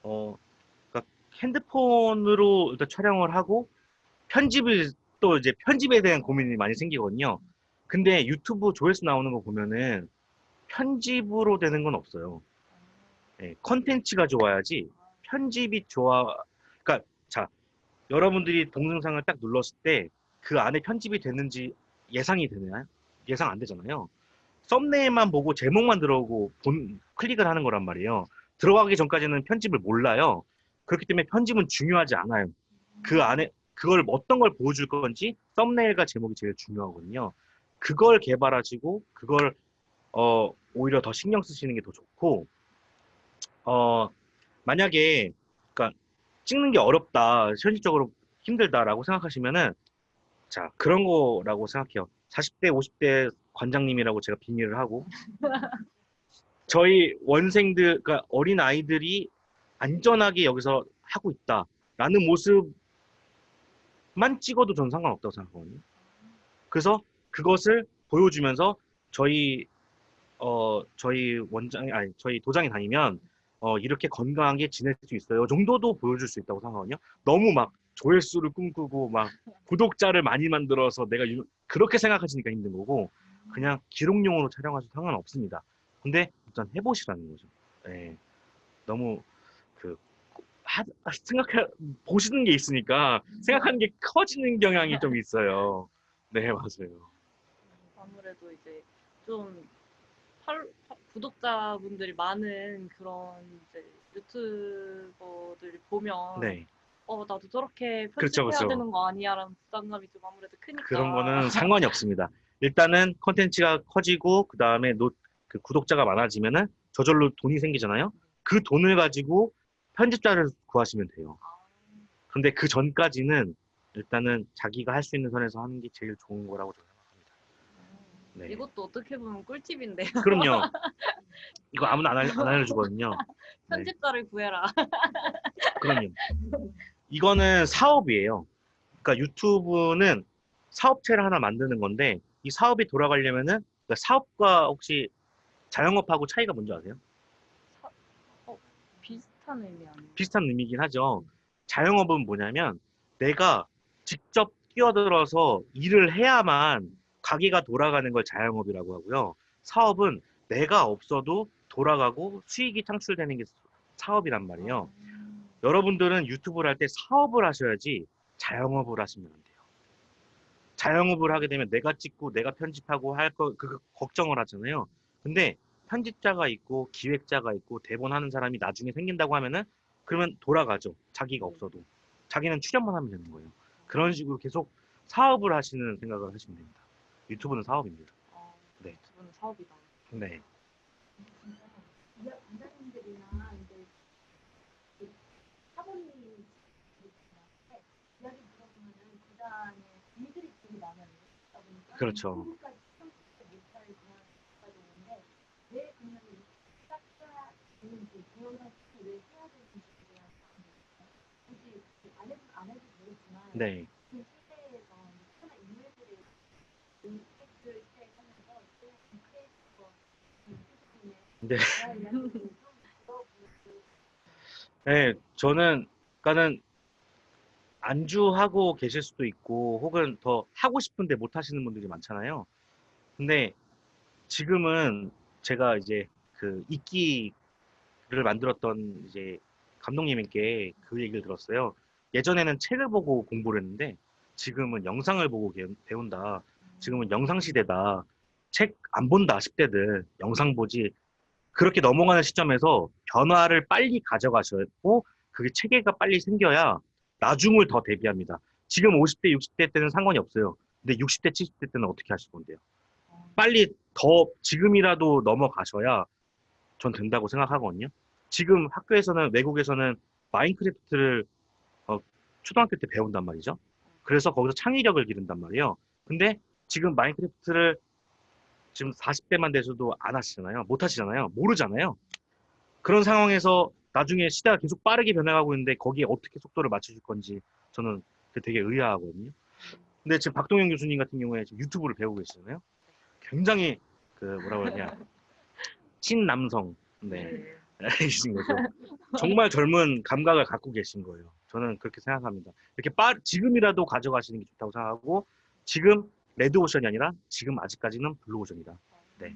그러니까 핸드폰으로 일단 촬영을 하고 또 이제 편집에 대한 고민이 많이 생기거든요. 근데 유튜브 조회수 나오는 거 보면은 편집으로 되는 건 없어요. 예, 컨텐츠가 좋아야지 편집이 그러니까 자, 여러분들이 동영상을 딱 눌렀을 때 그 안에 편집이 됐는지 예상이 되나요? 예상 안 되잖아요. 썸네일만 보고 제목만 들어오고 클릭을 하는 거란 말이에요. 들어가기 전까지는 편집을 몰라요. 그렇기 때문에 편집은 중요하지 않아요. 그 안에 그걸 어떤 걸 보여줄 건지 썸네일과 제목이 제일 중요하거든요. 그걸 개발하시고 그걸 오히려 더 신경 쓰시는 게 더 좋고 만약에 그러니까 찍는 게 어렵다, 현실적으로 힘들다라고 생각하시면은 자, 그런 거라고 생각해요. 40대, 50대 관장님이라고 제가 빙의를 하고 저희 원생들, 그러니까 어린 아이들이 안전하게 여기서 하고 있다라는 모습만 찍어도 저는 상관없다고 생각하거든요. 그래서 그것을 보여주면서 저희 원장이, 아니, 저희 도장에 다니면, 이렇게 건강하게 지낼 수 있어요. 정도도 보여줄 수 있다고 생각하거든요. 너무 막 조회수를 꿈꾸고, 막 구독자를 많이 만들어서 그렇게 생각하시니까 힘든 거고, 그냥 기록용으로 촬영하셔도 상관없습니다. 근데 일단 해보시라는 거죠. 예. 너무, 그, 보시는 게 있으니까, 생각하는 게 커지는 경향이 좀 있어요. 네, 맞아요. 아무래도 이제 좀 구독자분들이 많은 그런 이제 유튜버들 보면 네. 나도 저렇게 그렇죠, 편집해야 그렇죠. 되는 거 아니야라는 부담감이 좀 아무래도 크니까. 그런 거는 상관이 없습니다. 일단은 컨텐츠가 커지고 그다음에 그 구독자가 많아지면은 저절로 돈이 생기잖아요. 그 돈을 가지고 편집자를 구하시면 돼요. 그런데 그 전까지는 일단은 자기가 할 수 있는 선에서 하는 게 제일 좋은 거라고 저는 생각합니다. 네. 이것도 어떻게 보면 꿀팁인데요. 그럼요. 이거 아무나 안 알려주거든요. 네. 편집자를 구해라. 그럼요. 이거는 사업이에요. 그러니까 유튜브는 사업체를 하나 만드는 건데 이 사업이 돌아가려면은 그러니까 사업과 혹시 자영업하고 차이가 뭔지 아세요? 비슷한 의미 아니에요? 비슷한 의미긴 하죠. 자영업은 뭐냐면 내가 직접 뛰어들어서 일을 해야만 가게가 돌아가는 걸 자영업이라고 하고요. 사업은 내가 없어도 돌아가고 수익이 창출되는 게 사업이란 말이에요. 여러분들은 유튜브를 할 때 사업을 하셔야지 자영업을 하시면 안 돼요. 자영업을 하게 되면 내가 찍고 내가 편집하고 그 걱정을 하잖아요. 근데 편집자가 있고 기획자가 있고 대본하는 사람이 나중에 생긴다고 하면은 그러면 돌아가죠. 자기가 없어도. 자기는 출연만 하면 되는 거예요. 그런 식으로 계속 사업을 하시는 생각을 하시면 됩니다. 유튜브는 사업입니다. 네. 유튜브는 사업이다. 네. 이 원장님들이나 이제 그 사모님 이야기 들어보면은 구단에 일들이 되게 많아요. 그러다 보니까 그렇죠. 누구까지 평소에 못할 그냥 가지고 있는데 왜 그러면 싹다 되는지 동영상 왜 해야 되는지 대한 굳이 안 해도 되겠지만 네. 그 시대에서 특히나 인물들의 임팩트를 시작하면서 또 빅데이터 네. 이야기를 네, 저는, 그러니까는 안주하고 계실 수도 있고, 혹은 더 하고 싶은데 못 하시는 분들이 많잖아요. 근데 지금은 제가 이제 그 이끼를 만들었던 이제 감독님께 그 얘기를 들었어요. 예전에는 책을 보고 공부를 했는데 지금은 영상을 보고 배운다. 지금은 영상 시대다. 책 안 본다, 10대들. 영상 보지. 그렇게 넘어가는 시점에서 변화를 빨리 가져가셨고 그게 체계가 빨리 생겨야 나중을 더 대비합니다. 지금 50대, 60대 때는 상관이 없어요. 근데 60대, 70대 때는 어떻게 하실 건데요? 빨리 더 지금이라도 넘어가셔야 전 된다고 생각하거든요. 지금 학교에서는 외국에서는 마인크래프트를 어, 초등학교 때 배운단 말이죠. 그래서 거기서 창의력을 기른단 말이에요. 근데 지금 마인크래프트를 지금 40대만 돼서도 안 하시잖아요. 못 하시잖아요. 모르잖아요. 그런 상황에서 나중에 시대가 계속 빠르게 변해가고 있는데 거기에 어떻게 속도를 맞춰줄 건지 저는 되게 의아하거든요. 근데 지금 박동현 교수님 같은 경우에 지금 유튜브를 배우고 계시잖아요. 굉장히 그 뭐라고 그러냐 친남성 네 이신 거죠. 정말 젊은 감각을 갖고 계신 거예요. 저는 그렇게 생각합니다. 이렇게 지금이라도 가져가시는 게 좋다고 생각하고 지금 레드오션이 아니라 지금 아직까지는 블루오션이다. 네.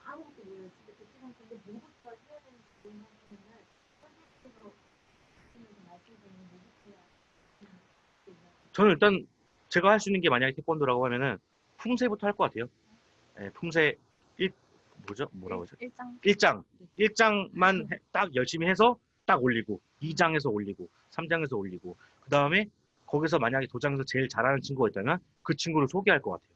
아무것도 모르는 진짜 대치상 근데 뭐부터 해야 되는지 모르는 분은 선생님으로 말씀드리는 뭐부터 해야 저는 일단 제가 할 수 있는 게 만약에 태권도라고 하면은 품새부터 할 것 같아요. 품새 1 뭐죠? 뭐라고 하죠? 1장. 1장. 1장만 딱 열심히 해서 딱 올리고 2장에서 올리고 3장에서 올리고 그다음에 거기서 만약에 도장에서 제일 잘하는 친구가 있다면 그 친구를 소개할 것 같아요.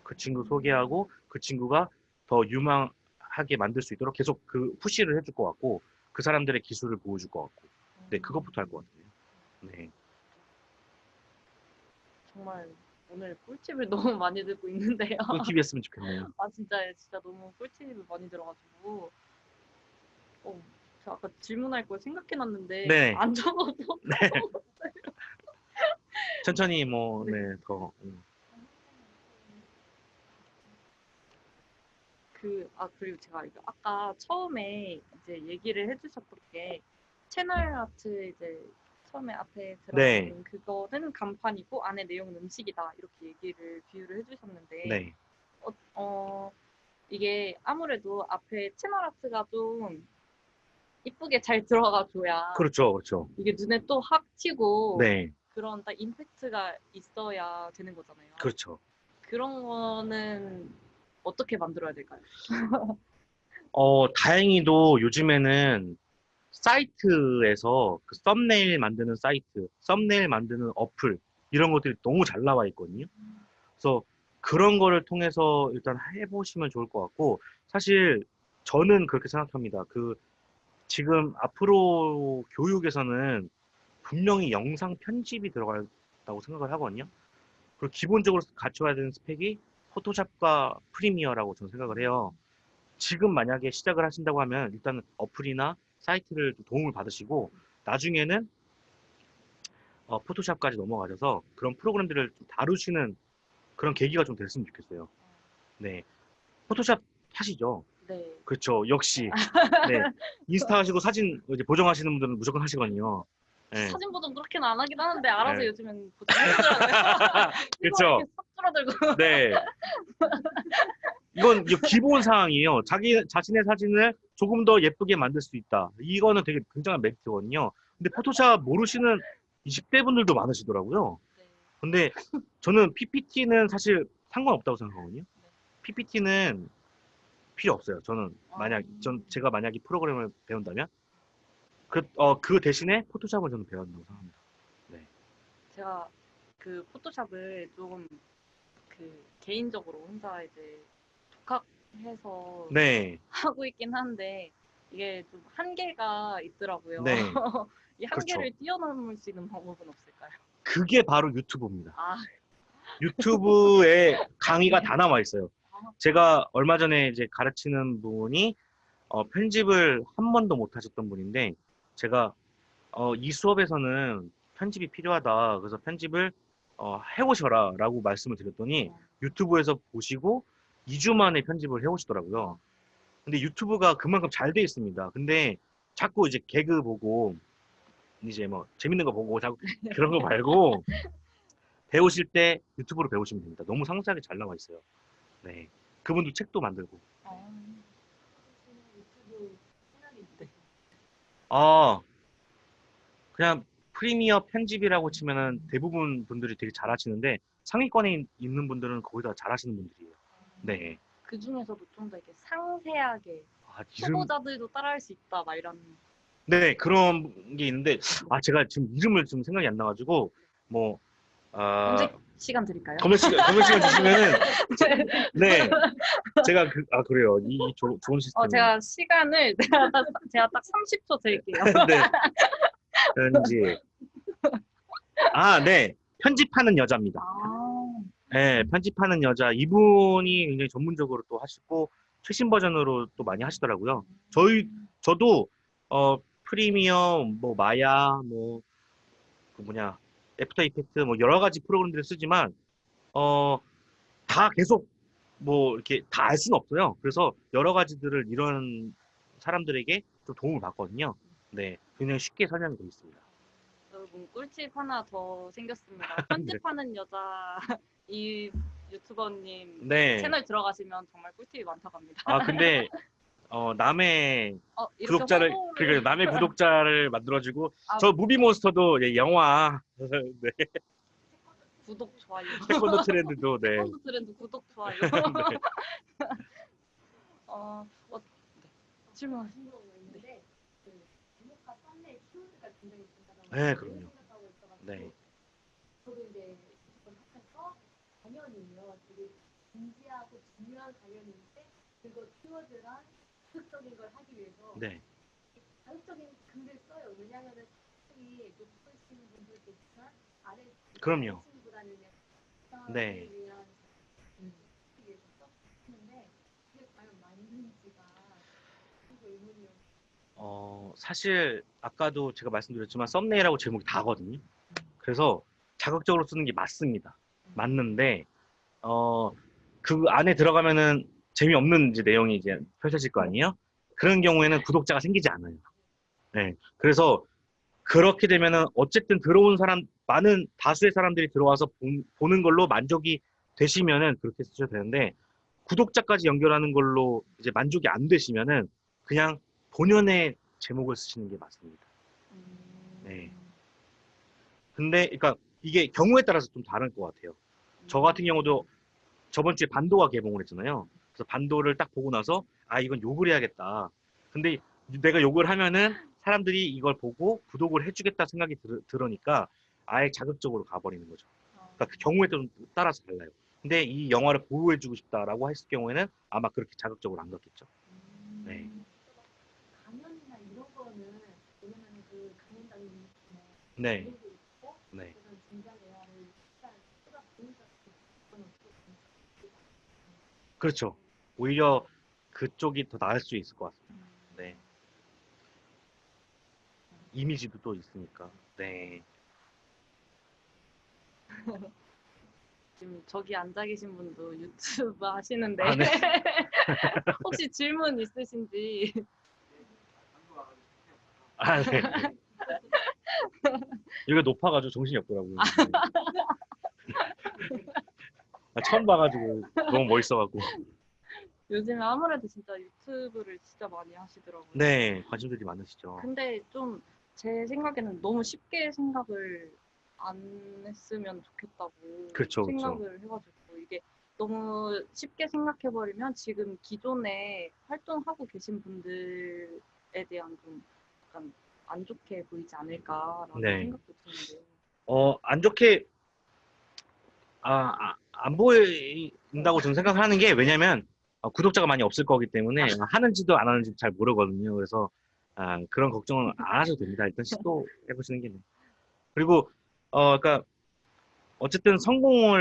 그 친구 소개하고 그 친구가 더 유망하게 만들 수 있도록 계속 그 푸시를 해줄 것 같고 그 사람들의 기술을 보여줄 것 같고 네 그것부터 할 것 같아요. 네. 정말 오늘 꿀팁을 너무 많이 듣고 있는데요. 꿀팁이었으면 좋겠네요. 아 진짜 너무 꿀팁을 많이 들어가지고 저 아까 질문할 걸 생각해놨는데 네. 안 적어도 천천히 뭐 네 더 그리고 제가 아까 처음에 이제 얘기를 해주셨던 게 채널 아트 이제 처음에 앞에 네. 들어가는 그거는 간판이고 안에 내용은 음식이다 이렇게 얘기를 비유를 해주셨는데 네. 이게 아무래도 앞에 채널 아트가 좀 이쁘게 잘 들어가 줘야 그렇죠, 그렇죠. 이게 눈에 또 확 튀고 네, 그런 딱 임팩트가 있어야 되는 거잖아요. 그렇죠. 그런 거는 어떻게 만들어야 될까요? 다행히도 요즘에는 사이트에서 그 썸네일 만드는 사이트, 썸네일 만드는 어플 이런 것들이 너무 잘 나와 있거든요. 그래서 그런 거를 통해서 일단 해보시면 좋을 것 같고 사실 저는 그렇게 생각합니다. 지금 앞으로 교육에서는 분명히 영상 편집이 들어간다고 생각을 하거든요. 그리고 기본적으로 갖춰야 되는 스펙이 포토샵과 프리미어라고 저는 생각을 해요. 지금 만약에 시작을 하신다고 하면 일단 어플이나 사이트를 도움을 받으시고 나중에는 포토샵까지 넘어가셔서 그런 프로그램들을 좀 다루시는 그런 계기가 좀 됐으면 좋겠어요. 네. 포토샵 하시죠? 네. 그렇죠. 역시. 네. 인스타 하시고 사진 이제 보정하시는 분들은 무조건 하시거든요. 네. 사진 보정 그렇게는 안 하긴 하는데 알아서 네. 요즘엔 보정해주더라고요. 그쵸. 이렇게 싹 줄어들고. 네. 이건 기본 사항이에요. 자신의 사진을 조금 더 예쁘게 만들 수 있다. 이거는 되게 굉장한 메리트거든요. 근데 포토샵 모르시는 20대 분들도 많으시더라고요. 네. 근데 저는 PPT는 사실 상관없다고 생각하거든요. PPT는 필요 없어요. 저는 제가 만약에 프로그램을 배운다면 그 대신에 포토샵을 저는 배워야 된다고 생각합니다. 네. 제가 그 포토샵을 좀 개인적으로 혼자 이제 독학해서 네. 하고 있긴 한데 이게 좀 한계가 있더라고요. 네. 이 한계를 뛰어넘을 수 있는 방법은 없을까요? 그게 바로 유튜브입니다. 아, 유튜브에 강의가 다 나와 있어요. 제가 얼마 전에 이제 가르치는 분이 편집을 한 번도 못 하셨던 분인데 제가 이 수업에서는 편집이 필요하다. 그래서 편집을 해오셔라 라고 말씀을 드렸더니 유튜브에서 보시고 2주 만에 편집을 해오시더라고요. 근데 유튜브가 그만큼 잘 돼 있습니다. 근데 자꾸 이제 개그 보고 이제 뭐 재밌는 거 보고 자꾸 그런 거 말고 배우실 때 유튜브로 배우시면 됩니다. 너무 상세하게 잘 나와 있어요. 네. 그분도 책도 만들고. 유튜브 채널이 있대. 그냥 프리미어 편집이라고 치면은 대부분 분들이 되게 잘하시는데 상위권에 있는 분들은 거의 다 잘하시는 분들이에요. 네. 그 중에서도 좀 더 이렇게 상세하게 이름, 초보자들도 따라할 수 있다 막 이런. 네, 그런 게 있는데, 제가 지금 이름을 좀 생각이 안 나가지고, 뭐, 검색 시간 드릴까요? 검색 시간 주시면은, 네. 제가 그래요. 좋은 시스템. 제가 시간을 제가 딱 30초 드릴게요. 네. 편집. 네. 편집하는 여자입니다. 네, 편집하는 여자. 이분이 굉장히 전문적으로 또 하시고, 최신 버전으로 또 많이 하시더라고요. 저도, 프리미어, 뭐, 마야, 뭐, 애프터 이펙트, 뭐, 여러 가지 프로그램들을 쓰지만, 다 계속, 뭐, 이렇게 다 알 수는 없어요. 그래서 여러 가지들을 이런 사람들에게 좀 도움을 받거든요. 네, 굉장히 쉽게 설명이 되어 있습니다. 여러분 꿀팁 하나 더 생겼습니다. 편집하는 여자 이 유튜버님 네. 채널 들어가시면 정말 꿀팁이 많다고 합니다. 근데 남의 구독자를 그러니까 남의 구독자를 만들어주고 저 무비몬스터도 영화 네. 구독 좋아요. 태권도 트렌드도 네. 태권도 트렌드 구독 좋아요. 네. 네. 질문하세요. 거 있는데 그 제목과 썸네일 키워드가 굉장히 중요하다고 네, 그럼요. 생각하고 있어가지고 네. 저도 이제 이번 학교에서 당연히요 되게 진지하고 중요한 당연인데 그거 키워드랑 자극적인 걸 하기 위해서 네. 자극적인 글을 써요. 왜냐하면은 학생이 높으신 분들도 있지만 아래 그럼요. 친구보다는 네. 위한 하기 위해서 썼는데 그게 과연 맞는지가 좀 의문이요. 사실 아까도 제가 말씀드렸지만 썸네일하고 제목이 다거든요. 그래서 자극적으로 쓰는 게 맞습니다. 맞는데 그 안에 들어가면은 재미없는 이제 내용이 이제 펼쳐질 거 아니에요? 그런 경우에는 구독자가 생기지 않아요. 네. 그래서 그렇게 되면은 어쨌든 들어온 사람, 많은 다수의 사람들이 들어와서 보는 걸로 만족이 되시면은 그렇게 쓰셔도 되는데, 구독자까지 연결하는 걸로 이제 만족이 안 되시면은 그냥 본연의 제목을 쓰시는 게 맞습니다. 네. 근데, 그러니까 이게 경우에 따라서 좀 다를 것 같아요. 저 같은 경우도 저번 주에 반도가 개봉을 했잖아요. 그래서 반도를 딱 보고 나서, 아, 이건 욕을 해야겠다. 근데 내가 욕을 하면은 사람들이 이걸 보고 구독을 해주겠다 생각이 들으니까 아예 자극적으로 가버리는 거죠. 그러니까 그 경우에 따라서 달라요. 근데 이 영화를 보호해주고 싶다라고 했을 경우에는 아마 그렇게 자극적으로 안 갔겠죠. 네. 강연이나 이런 거는 왜냐면 그 강연장이 네. 내용도 있고 네. 그런 진지한 대화를 일단 수가 보니까 그건 어떻게 그렇죠. 오히려 그쪽이 더 나을 수 있을 것 같습니다. 네. 이미지도 또 있으니까. 네. 지금 저기 앉아 계신 분도 유튜브 하시는데 아, 네. 혹시 질문 있으신지. 아, 네. 여기가 높아가지고 정신이 없더라고요. 처음 봐가지고 너무 멋있어갖고. 요즘에 아무래도 진짜 유튜브를 진짜 많이 하시더라고요. 네, 관심들이 많으시죠. 근데 좀 제 생각에는 너무 쉽게 생각을 안 했으면 좋겠다고 그렇죠, 그렇죠. 생각을 해가지고 이게 너무 쉽게 생각해버리면 지금 기존에 활동하고 계신 분들에 대한 좀 약간 안 좋게 보이지 않을까라는 네. 생각도 드는데. 안 좋게, 안 보인다고 저는 생각하는 게 왜냐면 구독자가 많이 없을 거기 때문에 하는지도 안 하는지 잘 모르거든요. 그래서 그런 걱정은 안 하셔도 됩니다. 일단 시도해보시는 게. 그리고, 그러니까 어쨌든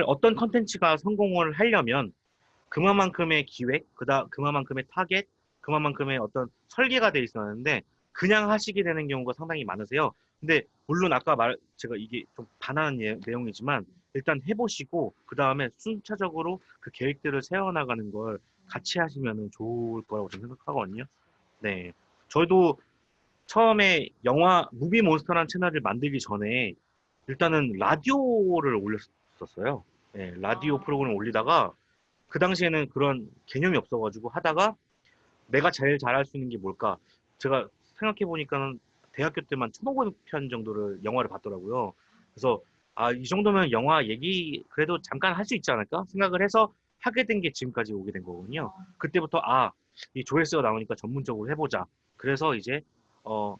어떤 컨텐츠가 성공을 하려면 그만큼의 기획, 그만큼의 타겟, 그만큼의 어떤 설계가 돼 있었는데 그냥 하시게 되는 경우가 상당히 많으세요. 근데 물론 제가 이게 좀 반하는 내용이지만 일단 해보시고 그 다음에 순차적으로 그 계획들을 세워나가는 걸 같이 하시면 좋을 거라고 저는 생각하거든요. 네. 저도 처음에 무비 몬스터라는 채널을 만들기 전에 일단은 라디오를 올렸었어요. 네, 라디오 프로그램을 올리다가 그 당시에는 그런 개념이 없어가지고 하다가 내가 제일 잘할 수 있는 게 뭘까? 제가 생각해 보니까는 대학교 때만 1,500편 정도를 영화를 봤더라고요. 그래서 이 정도면 영화 얘기 그래도 잠깐 할 수 있지 않을까 생각을 해서 하게 된 게 지금까지 오게 된 거거든요. 그때부터 이 조회수가 나오니까 전문적으로 해보자. 그래서 이제 어,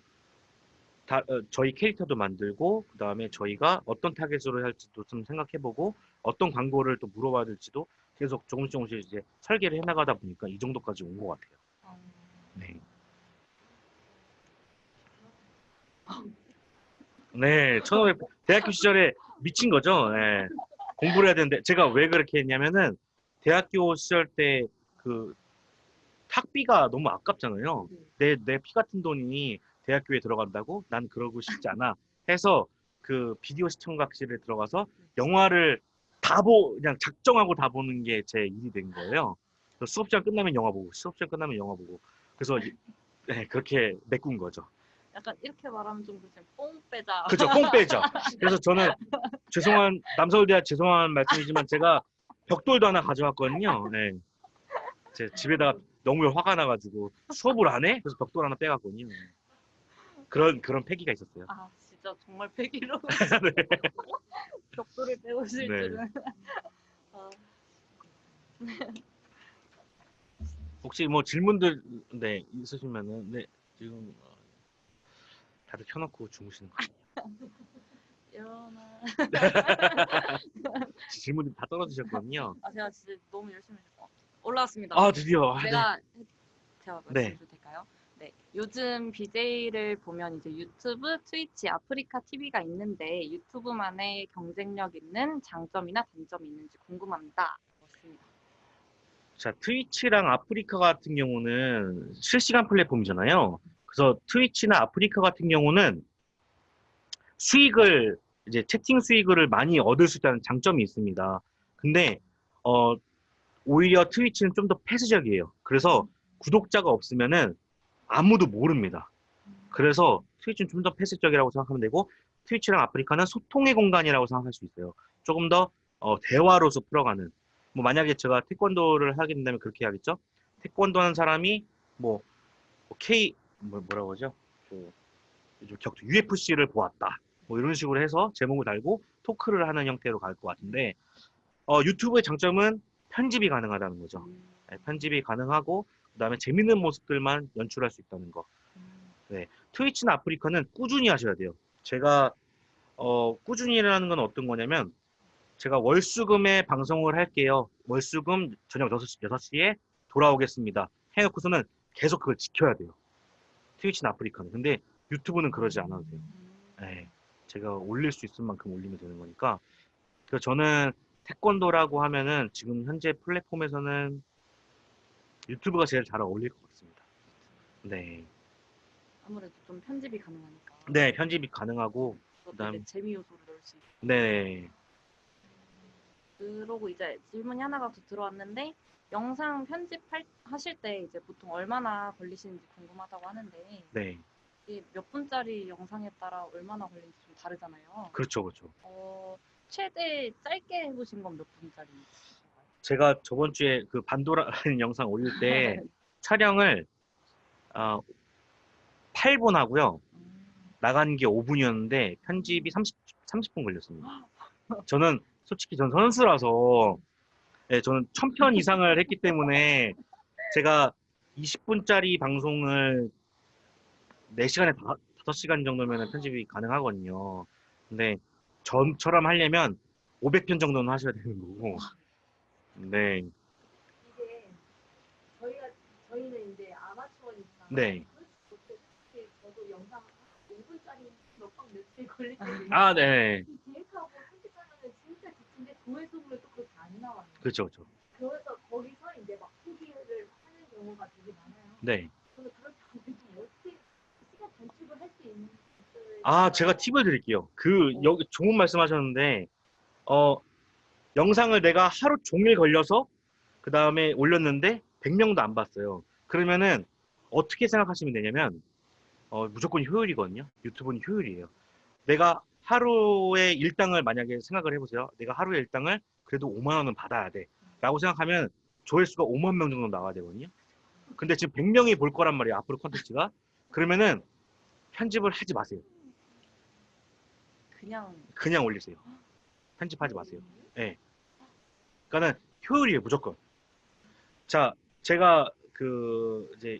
저희 캐릭터도 만들고 그 다음에 저희가 어떤 타겟으로 할지도 좀 생각해보고 어떤 광고를 또 물어봐야 될지도 계속 조금씩 이제 설계를 해나가다 보니까 이 정도까지 온 것 같아요. 네. 네, 대학교 시절에 미친 거죠. 네. 공부를 해야 되는데 제가 왜 그렇게 했냐면은 대학교 시절 때 그 학비가 너무 아깝잖아요. 내 피 같은 돈이 대학교에 들어간다고? 난 그러고 싶지 않아. 해서 그 비디오 시청각실에 들어가서 영화를 그냥 작정하고 다 보는 게 제 일이 된 거예요. 그래서 수업 시간 끝나면 영화 보고, 수업 시간 끝나면 영화 보고. 그래서 네, 그렇게 메꾼 거죠. 약간 이렇게 말하면 좀 그렇지 뽕 빼자. 그죠, 뽕 빼죠. 그래서 저는 남서울대학 죄송한 말씀이지만 제가 벽돌도 하나 가져왔거든요. 네. 제 집에다가 너무 화가 나가지고 수업을 안 해? 그래서 벽돌 하나 빼갔거든요. 그런 패기가 있었어요. 진짜 정말 패기로 네. 벽돌을 유튜브를 배우실 네. 줄은. 어, 혹시 뭐 질문들 네 있으시면은 네 지금 다들 켜놓고 주무시는 거 일어나. 질문들이 다 떨어지셨거든요. 아, 제가 진짜 너무 열심히 했을 것 같아요. 올라왔습니다. 아 드디어 네. 제가 네. 말씀드려도 될까요? 네. 요즘 BJ를 보면 이제 유튜브, 트위치, 아프리카 TV가 있는데 유튜브만의 경쟁력 있는 장점이나 단점이 있는지 궁금합니다. 맞습니다. 자, 트위치랑 아프리카 같은 경우는 실시간 플랫폼이잖아요. 그래서 트위치나 아프리카 같은 경우는 수익을 이제 채팅 수익을 많이 얻을 수 있다는 장점이 있습니다. 근데 어, 오히려 트위치는 좀 더 폐쇄적이에요. 그래서 구독자가 없으면은 아무도 모릅니다. 그래서 트위치는 좀 더 폐쇄적이라고 생각하면 되고 트위치랑 아프리카는 소통의 공간이라고 생각할 수 있어요. 조금 더 대화로서 풀어가는. 뭐 만약에 제가 태권도를 하게 된다면 그렇게 해야겠죠. 태권도 하는 사람이 뭐 뭐라고 하죠? 그 요즘 격투 UFC를 보았다. 뭐 이런 식으로 해서 제목을 달고 토크를 하는 형태로 갈 것 같은데 유튜브의 장점은 편집이 가능하다는 거죠. 네, 편집이 가능하고 그다음에 재밌는 모습들만 연출할 수 있다는 거. 네, 트위치나 아프리카는 꾸준히 하셔야 돼요. 제가 꾸준히라는 건 어떤 거냐면 제가 월수금에 방송을 할게요. 월수금 저녁 6시에 돌아오겠습니다. 해놓고서는 계속 그걸 지켜야 돼요. 트위치나 아프리카는. 근데 유튜브는 그러지 않아도 돼요. 네, 제가 올릴 수 있을 만큼 올리면 되는 거니까. 그래서 저는 태권도라고 하면은 지금 현재 플랫폼에서는 유튜브가 제일 잘 어울릴 것 같습니다. 네. 아무래도 좀 편집이 가능하니까. 네, 편집이 가능하고, 그것도 이제 재미 요소를 넣을 수 있고. 네. 그러고 이제 질문이 하나가 더 들어왔는데 영상 편집하실 때 이제 보통 얼마나 걸리시는지 궁금하다고 하는데 네. 이게 몇 분짜리 영상에 따라 얼마나 걸리는지 좀 다르잖아요. 그렇죠, 그렇죠. 최대 짧게 해보신 건 몇 분짜리인가요? 제가 저번 주에 그 반도라는 영상 올릴 때 촬영을 8분 하고요. 나간 게 5분이었는데 편집이 30분 걸렸습니다. 저는 솔직히 전 선수라서 네, 저는 1000편 이상을 했기 때문에 제가 20분짜리 방송을 4시간에 5시간 정도면 편집이 가능하거든요. 근데 전처럼 하려면 500편 정도는 하셔야 되는 거고. 네. 이게 저희는 이제 아마추어니까 네. 솔직히 저도 영상 5분짜리 몇 방 며칠 걸릴 때도 아, 네. 기획하고 편집하면은 진짜 지친데 조회수로 또 그렇게 안 나와요. 그렇죠, 그렇죠. 그래서 거기서 이제 막 포기를 하는 경우가 되게 많아요. 네. 저는 그렇게 하면 좀 어떻게 시간 단축을 할 수 있는 것들을 아, 제가 팁을 드릴게요. 여기 좋은 말씀 하셨는데, 영상을 내가 하루 종일 걸려서, 그 다음에 올렸는데, 100명도 안 봤어요. 그러면은, 어떻게 생각하시면 되냐면, 무조건 효율이거든요. 유튜브는 효율이에요. 내가 하루의 일당을 만약에 생각을 해보세요. 내가 하루의 일당을 그래도 5만 원은 받아야 돼. 라고 생각하면, 조회수가 5만 명 정도 나와야 되거든요. 근데 지금 100명이 볼 거란 말이에요. 앞으로 콘텐츠가. 그러면은, 편집을 하지 마세요. 그냥 올리세요. 편집하지 마세요. 예. 그러니까는 효율이에요, 무조건. 자, 제가 이제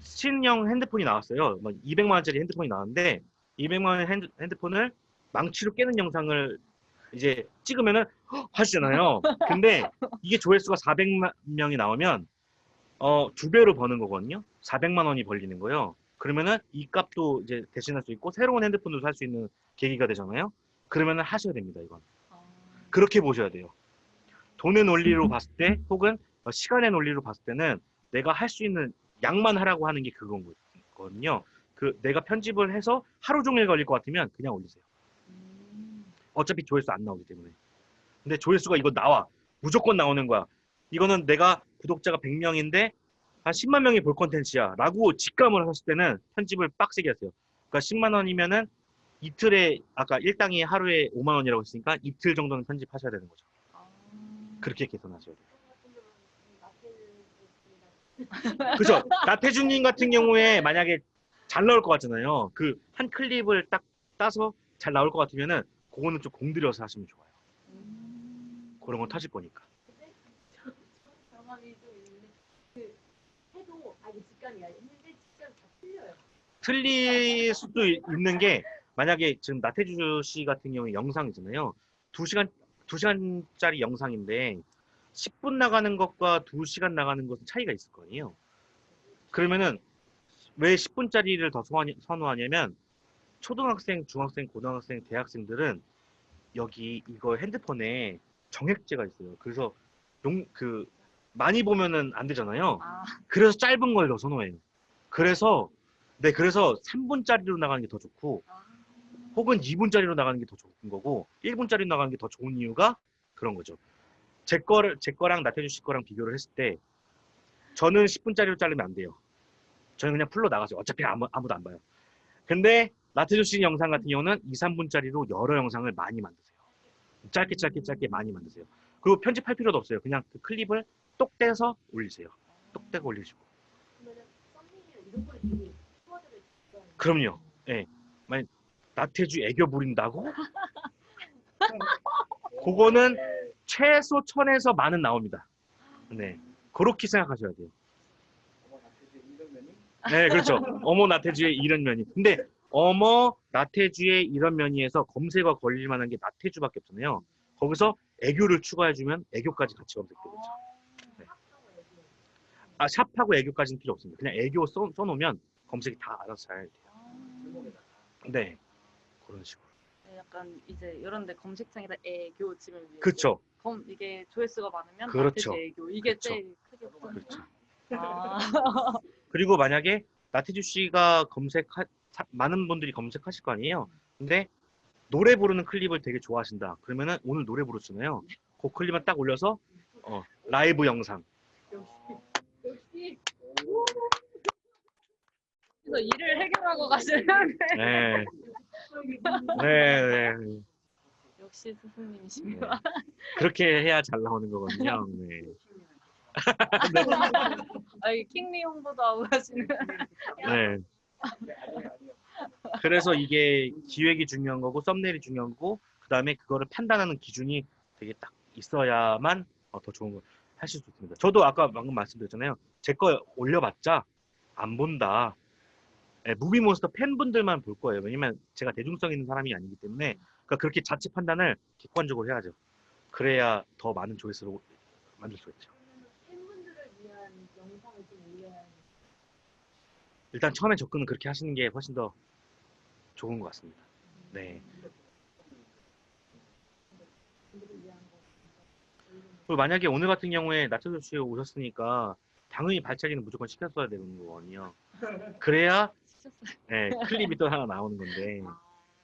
신형 핸드폰이 나왔어요. 뭐 200만 원짜리 핸드폰이 나왔는데 200만 원 핸드폰을 망치로 깨는 영상을 이제 찍으면은 하시잖아요. 근데 이게 조회수가 400만 명이 나오면 2배로 버는 거거든요. 400만 원이 벌리는 거예요. 그러면은 이 값도 이제 대신할 수 있고 새로운 핸드폰도 살 수 있는 계기가 되잖아요. 그러면은 하셔야 됩니다, 이건. 그렇게 보셔야 돼요. 돈의 논리로 봤을 때 혹은 시간의 논리로 봤을 때는 내가 할 수 있는 양만 하라고 하는 게 그건 거거든요. 내가 편집을 해서 하루 종일 걸릴 것 같으면 그냥 올리세요. 어차피 조회수 안 나오기 때문에. 근데 조회수가 이거 나와. 무조건 나오는 거야. 이거는 내가 구독자가 100명인데 한 10만 명이 볼 콘텐츠야 라고 직감을 하셨을 때는 편집을 빡세게 하세요. 그러니까 10만 원이면은 이틀에 아까 일당이 하루에 5만 원이라고 했으니까 이틀 정도는 편집하셔야 되는 거죠. 그렇게 계산하셔야 돼요. 그죠? 나태주님 같은 경우에 만약에 잘 나올 것 같잖아요. 그 한 클립을 딱 따서 잘 나올 것 같으면은 그거는 좀 공들여서 하시면 좋아요. 그런 거 타실 거니까. 근데 경험이 좀 있는데 그 해도 이게 직감이야 했는데 직감 다 틀려요. 틀릴 수도 있는 게 만약에 지금 나태주 씨 같은 경우에 영상이잖아요. 2시간짜리 영상인데 10분 나가는 것과 2시간 나가는 것은 차이가 있을 거 아니에요. 그러면은 왜 10분짜리를 더 선호하냐면 초등학생, 중학생, 고등학생, 대학생들은 여기 이거 핸드폰에 정액제가 있어요. 그래서 그 많이 보면은 안 되잖아요. 아, 그래서 짧은 걸 더 선호해요. 그래서 네, 그래서 3분짜리로 나가는 게 더 좋고 아, 혹은 2분짜리로 나가는 게 더 좋은 거고 1분짜리로 나가는 게 더 좋은 이유가 그런 거죠. 제 거랑 나태주 씨 거랑 비교를 했을 때 저는 10분짜리로 자르면 안 돼요. 저는 그냥 풀로 나가죠. 어차피 아무도 안 봐요. 근데 나태주 씨 영상 같은 경우는 2, 3분짜리로 여러 영상을 많이 만드세요. 짧게 짧게 짧게 많이 만드세요. 그리고 편집할 필요도 없어요. 그냥 그 클립을 똑 떼서 올리세요. 똑 떼고 올리시고. 그러면 썸네일이나 이런 걸 되게 키워드를 줬어요. 그럼요. 예. 만약 나태주 애교 부린다고? 그거는 최소 1000에서 만은 나옵니다. 네. 그렇게 생각하셔야 돼요. 네, 그렇죠. 어머 나태주의 이런 면이. 근데 어머 나태주의 이런 면이에서 검색어 걸릴 만한 게 나태주밖에 없잖아요. 거기서 애교를 추가해주면 애교까지 같이 검색되겠죠. 네. 샵하고 애교까지는 필요 없습니다. 그냥 애교 써놓으면 검색이 다 알아서 잘 돼요. 네. 그런 식으로. 네, 약간 이제 이런데 검색창에다 애교 치면 이제 그렇죠. 이게 조회수가 많으면 그렇죠. 나태주 애교 이게 그렇죠. 제일 크게 뜨는 그렇죠. 아, 그리고 만약에 나태주 씨가 많은 분들이 검색하실 거 아니에요. 근데 노래 부르는 클립을 되게 좋아하신다. 그러면은 오늘 노래 부르잖아요. 그 클립만 딱 올려서 라이브 영상. 역시 그래서 일을 해결하고 가시는 네. 네, 네. 역시 네. 스승님이십니다. 그렇게 해야 잘 나오는 거거든요. 네. 이 킹리 홍보도 하고 가시는. 네. 그래서 이게 기획이 중요한 거고 썸네일이 중요한 거고 그다음에 그거를 판단하는 기준이 되게 딱 있어야만 더 좋은 걸 하실 수 있습니다. 저도 아까 방금 말씀드렸잖아요. 제 거 올려봤자 안 본다. 예, 무비몬스터 팬분들만 볼 거예요. 왜냐면 제가 대중성 있는 사람이 아니기 때문에 그러니까 그렇게 자체 판단을 객관적으로 해야죠. 그래야 더 많은 조회수를 만들 수 있죠. 팬분들을 위한 영상을 좀 올려야 하는 일단 처음에 접근은 그렇게 하시는 게 훨씬 더 좋은 것 같습니다. 네. 분들을 위한 거. 그리고 만약에 오늘 같은 경우에 나태주 씨 오셨으니까 당연히 발차기는 무조건 시켰어야 되는 거거든요. 그래야 시켰어요. 예, 클립이 또 하나 나오는 건데 아,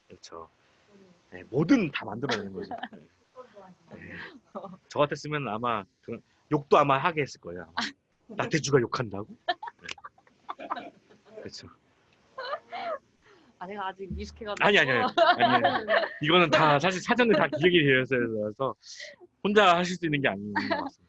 그렇죠. 예, 뭐든 다 만들어내는 거죠. 예. 저 같았으면 아마 욕도 아마 하게 했을 거예요. 아마. 나태주가 욕한다고? 네. 그렇죠. 제가 아직 미숙해가지고. 아니. 이거는 다 사실 사전에 다 기획이 되어 있어서 혼자 하실 수 있는 게 아닌 것 같습니다.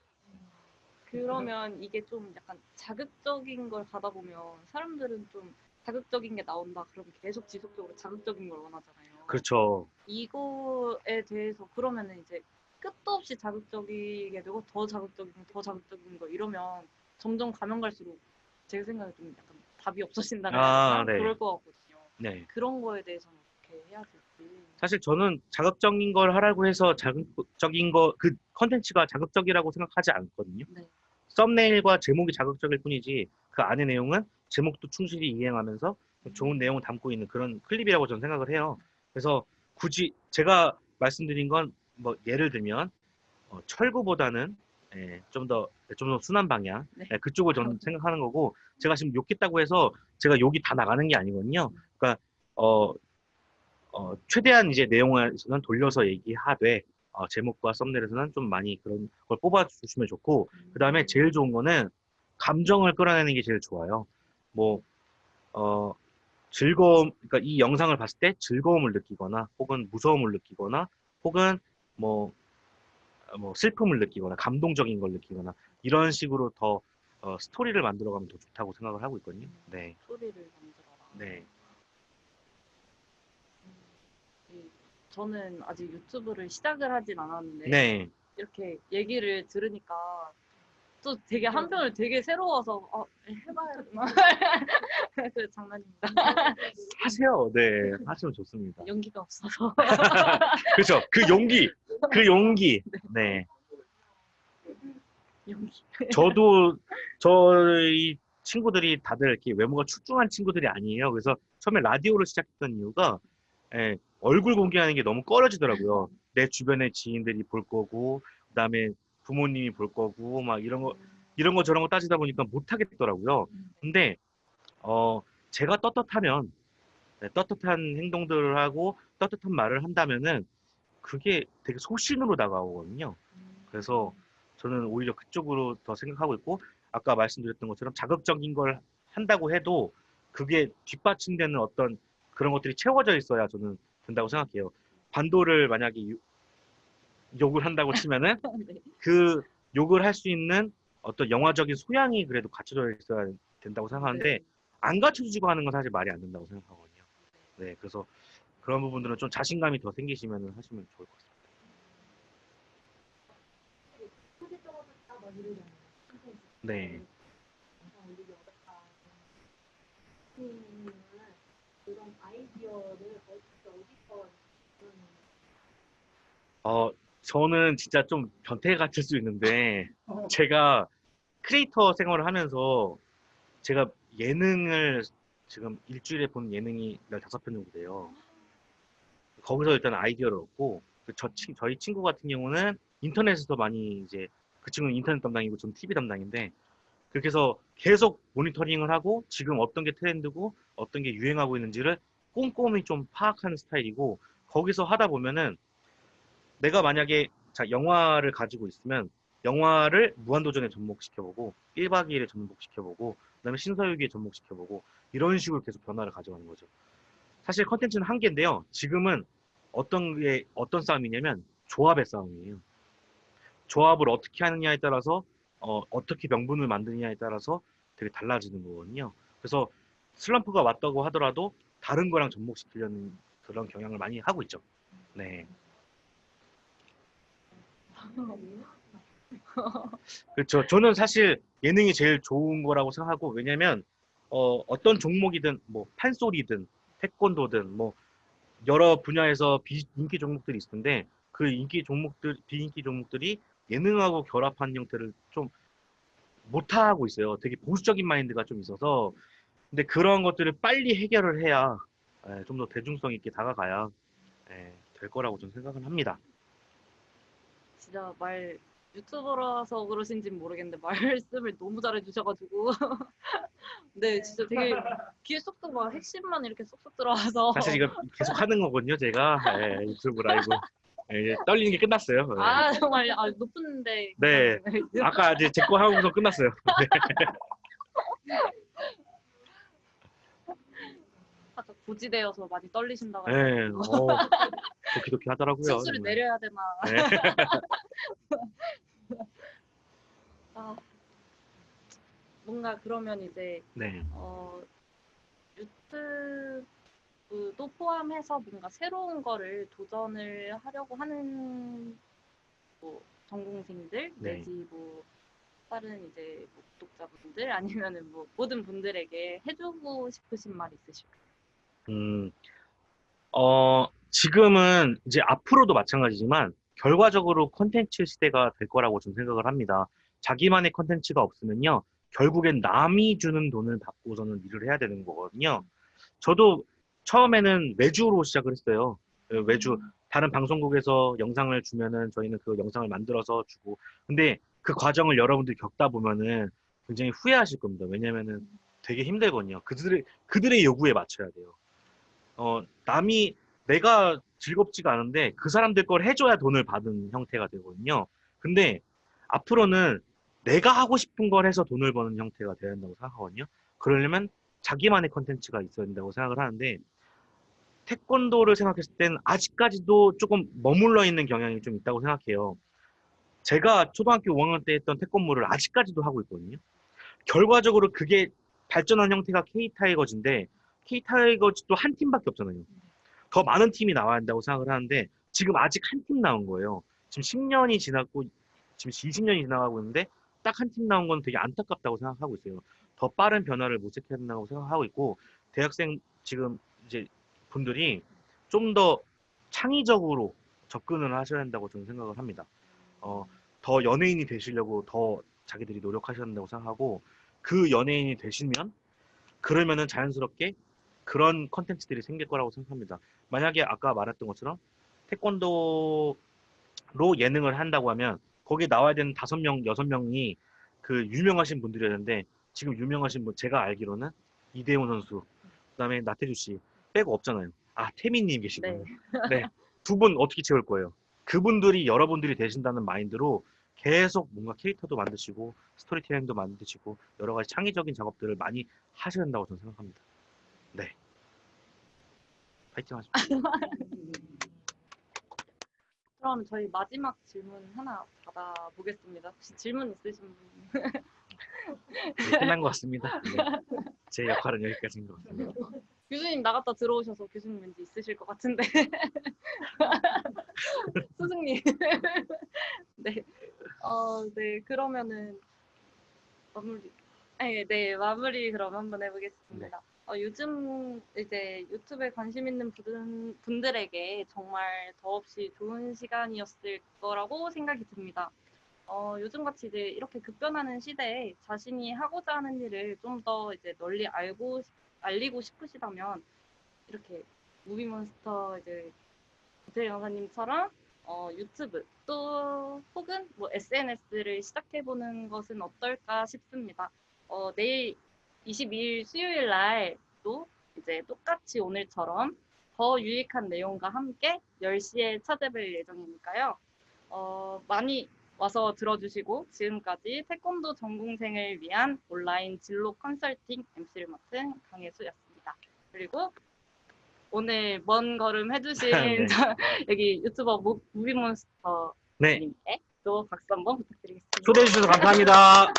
그러면 이게 좀 약간 자극적인 걸 가다 보면 사람들은 좀 자극적인 게 나온다. 그럼 계속 지속적으로 자극적인 걸 원하잖아요. 그렇죠. 이거에 대해서 그러면은 이제 끝도 없이 자극적이게 되고 더 자극적인 거 이러면 점점 가면 갈수록 제 생각에 좀 약간 답이 없어진다고 해야 되나? 네. 그럴 것 같거든요. 네. 그런 거에 대해서는 어떻게 해야 될지. 사실 저는 자극적인 걸 하라고 해서 자극적인 그 컨텐츠가 자극적이라고 생각하지 않거든요. 네. 썸네일과 제목이 자극적일 뿐이지 그 안의 내용은 제목도 충실히 이행하면서 좋은 내용을 담고 있는 그런 클립이라고 저는 생각을 해요. 그래서 굳이 제가 말씀드린 건 뭐 예를 들면 철구보다는 좀 더 순한 방향 네. 그쪽을 저는 생각하는 거고 제가 지금 욕했다고 해서 제가 욕이 다 나가는 게 아니거든요. 그러니까 최대한 이제 내용에서는 돌려서 얘기하되 제목과 썸네일에서는 좀 많이 그런 걸 뽑아주시면 좋고 그 다음에 제일 좋은 거는 감정을 끌어내는 게 제일 좋아요. 뭐 그러니까 이 영상을 봤을 때 즐거움을 느끼거나 혹은 무서움을 느끼거나 혹은 뭐 슬픔을 느끼거나 감동적인 걸 느끼거나 이런 식으로 더 스토리를 만들어가면 더 좋다고 생각을 하고 있거든요. 네, 소리를 만들어라. 네, 저는 아직 유튜브를 시작을 하진 않았는데 네. 이렇게 얘기를 들으니까 또 되게 한편으로 되게 새로워서 해봐야 되나? 그 장난입니다. 하세요. 네, 하시면 좋습니다. 용기가 없어서. 그렇죠. 그 용기. 네. 용기. 저희 친구들이 다들 이렇게 외모가 출중한 친구들이 아니에요. 그래서 처음에 라디오를 시작했던 이유가 얼굴 공개하는 게 너무 꺼려지더라고요. 내 주변의 지인들이 볼 거고, 그다음에 부모님이 볼 거고, 막 이런 거 저런 거 따지다 보니까 못 하겠더라고요. 근데 제가 떳떳하면 떳떳한 행동들을 하고 떳떳한 말을 한다면은 그게 되게 소신으로 다가오거든요. 그래서 저는 오히려 그쪽으로 더 생각하고 있고, 아까 말씀드렸던 것처럼 자극적인 걸 한다고 해도 그게 뒷받침되는 어떤 그런 것들이 채워져 있어야 저는 된다고 생각해요. 반도를 만약에 욕을 한다고 치면은 네. 그 욕을 할 수 있는 어떤 영화적인 소양이 그래도 갖춰져 있어야 된다고 생각하는데, 안 갖춰지고 하는 건 사실 말이 안 된다고 생각하거든요. 네, 그래서 그런 부분들은 좀 자신감이 더 생기시면 하시면 좋을 것 같습니다. 소재 떨어졌다 막 이러잖아요. 네. 영상 올리기 어렵다. 그런 아이디어를 어디서 저는 진짜 좀 변태 같을 수 있는데, 제가 크리에이터 생활을 하면서 제가 예능을 지금 일주일에 보는 예능이 15편 정도 돼요. 거기서 일단 아이디어를 얻고, 저희 친구 같은 경우는 인터넷에서 많이 이제, 그 친구는 인터넷 담당이고 저는 TV 담당인데, 그렇게 해서 계속 모니터링을 하고 지금 어떤 게 트렌드고 어떤 게 유행하고 있는지를 꼼꼼히 좀 파악하는 스타일이고, 거기서 하다 보면은 내가 만약에 영화를 가지고 있으면 영화를 무한도전에 접목시켜보고 1박 2일에 접목시켜보고 그다음에 신서유기에 접목시켜보고 이런 식으로 계속 변화를 가져가는 거죠. 사실 컨텐츠는 한 개인데요. 지금은 어떤 싸움이냐면 조합의 싸움이에요. 조합을 어떻게 하느냐에 따라서 어떻게 명분을 만드느냐에 따라서 되게 달라지는 거거든요. 그래서 슬럼프가 왔다고 하더라도 다른 거랑 접목시키려는 그런 경향을 많이 하고 있죠. 네. 그렇죠. 저는 사실 예능이 제일 좋은 거라고 생각하고, 왜냐면 어떤 종목이든 뭐 판소리든 태권도든 뭐 여러 분야에서 비인기 종목들이 있을 텐데, 그 비인기 종목들이 예능하고 결합한 형태를 좀 못하고 있어요. 되게 보수적인 마인드가 좀 있어서. 근데 그런 것들을 빨리 해결을 해야 좀 더 대중성 있게 다가가야 될 거라고 저는 생각을 합니다. 진짜 유튜버라서 그러신지는 모르겠는데 말씀을 너무 잘해주셔가지고 네 진짜 되게 귀에 쏙쏙 막 핵심만 이렇게 쏙쏙 들어와서 사실 이거 계속 하는 거거든요, 제가. 유튜브 라이브. 이제 떨리는 게 끝났어요. 정말 높은데 네. 아까 이제 제 거 하고서 끝났어요. 아까 고지되어서 많이 떨리신다고 네. 하셔가지고 도키도키 하더라고요. 순수를 정말. 내려야 되나 네. 뭔가 그러면 이제 네. 유튜브도 포함해서 뭔가 새로운 거를 도전을 하려고 하는 뭐 전공생들 네. 내지 뭐 다른 이제 뭐 구독자분들 아니면은 뭐 모든 분들에게 해주고 싶으신 말 있으실까요? 음, 지금은 이제 앞으로도 마찬가지지만 결과적으로 콘텐츠 시대가 될 거라고 좀 생각을 합니다. 자기만의 콘텐츠가 없으면요, 결국엔 남이 주는 돈을 받고서는 일을 해야 되는 거거든요. 저도 처음에는 외주로 시작을 했어요. 외주. 다른 방송국에서 영상을 주면은 저희는 그 영상을 만들어서 주고. 근데 그 과정을 여러분들이 겪다 보면은 굉장히 후회하실 겁니다. 왜냐면은 되게 힘들거든요. 그들의 요구에 맞춰야 돼요. 내가 즐겁지가 않은데 그 사람들 걸 해줘야 돈을 받은 형태가 되거든요. 근데 앞으로는 내가 하고 싶은 걸 해서 돈을 버는 형태가 되어야 된다고 생각하거든요. 그러려면 자기만의 컨텐츠가 있어야 된다고 생각을 하는데, 태권도를 생각했을 땐 아직까지도 조금 머물러 있는 경향이 좀 있다고 생각해요. 제가 초등학교 5학년 때 했던 태권무를 아직까지도 하고 있거든요. 결과적으로 그게 발전한 형태가 K타이거즈인데, K타이거즈도 한 팀밖에 없잖아요. 더 많은 팀이 나와야 한다고 생각을 하는데 지금 아직 한 팀 나온 거예요. 지금 10년이 지났고 지금 20년이 지나가고 있는데 딱 한 팀 나온 건 되게 안타깝다고 생각하고 있어요. 더 빠른 변화를 모색해야 된다고 생각하고 있고 대학생 지금 이제 분들이 좀 더 창의적으로 접근을 하셔야 된다고 저는 생각을 합니다. 더 연예인이 되시려고 더 자기들이 노력하셔야 된다고 생각하고 그 연예인이 되시면 그러면은 자연스럽게 그런 컨텐츠들이 생길 거라고 생각합니다. 만약에 아까 말했던 것처럼 태권도로 예능을 한다고 하면 거기에 나와야 되는 5명, 6명이 그 유명하신 분들이었는데 지금 유명하신 분 제가 알기로는 이대호 선수, 그다음에 나태주 씨 빼고 없잖아요. 아, 태민님 계시고. 네. 두 분 어떻게 채울 거예요? 그분들이 여러분들이 되신다는 마인드로 계속 뭔가 캐릭터도 만드시고 스토리텔링도 만드시고 여러 가지 창의적인 작업들을 많이 하셔야 된다고 저는 생각합니다. 네. 파이팅 하십시오. 그럼 저희 마지막 질문 하나 받아보겠습니다. 혹시 질문 있으신 분? 네, 끝난 것 같습니다. 네. 제 역할은 여기까지인 것 같습니다. 교수님 나갔다 들어오셔서 교수님 왠지 있으실 것 같은데. 스승님. 네. 네. 그러면은 마무리. 네, 마무리 그럼 한번 해보겠습니다. 요즘 이제 유튜브에 관심 있는 분들에게 정말 더없이 좋은 시간이었을 거라고 생각이 듭니다. 요즘같이 이제 이렇게 급변하는 시대에 자신이 하고자 하는 일을 좀 더 이제 널리 알리고 싶으시다면 이렇게 무비몬스터 이제 고태일 강사님처럼 유튜브 또 혹은 뭐 SNS를 시작해보는 것은 어떨까 싶습니다. 내일 22일 수요일 날도 이제 똑같이 오늘처럼 더 유익한 내용과 함께 10시에 찾아뵐 예정이니까요. 많이 와서 들어주시고 지금까지 태권도 전공생을 위한 온라인 진로 컨설팅 MC를 맡은 강혜수였습니다. 그리고 오늘 먼 걸음 해주신 네. 여기 유튜버 무비몬스터님께 네. 또 박수 한번 부탁드리겠습니다. 초대해 주셔서 감사합니다.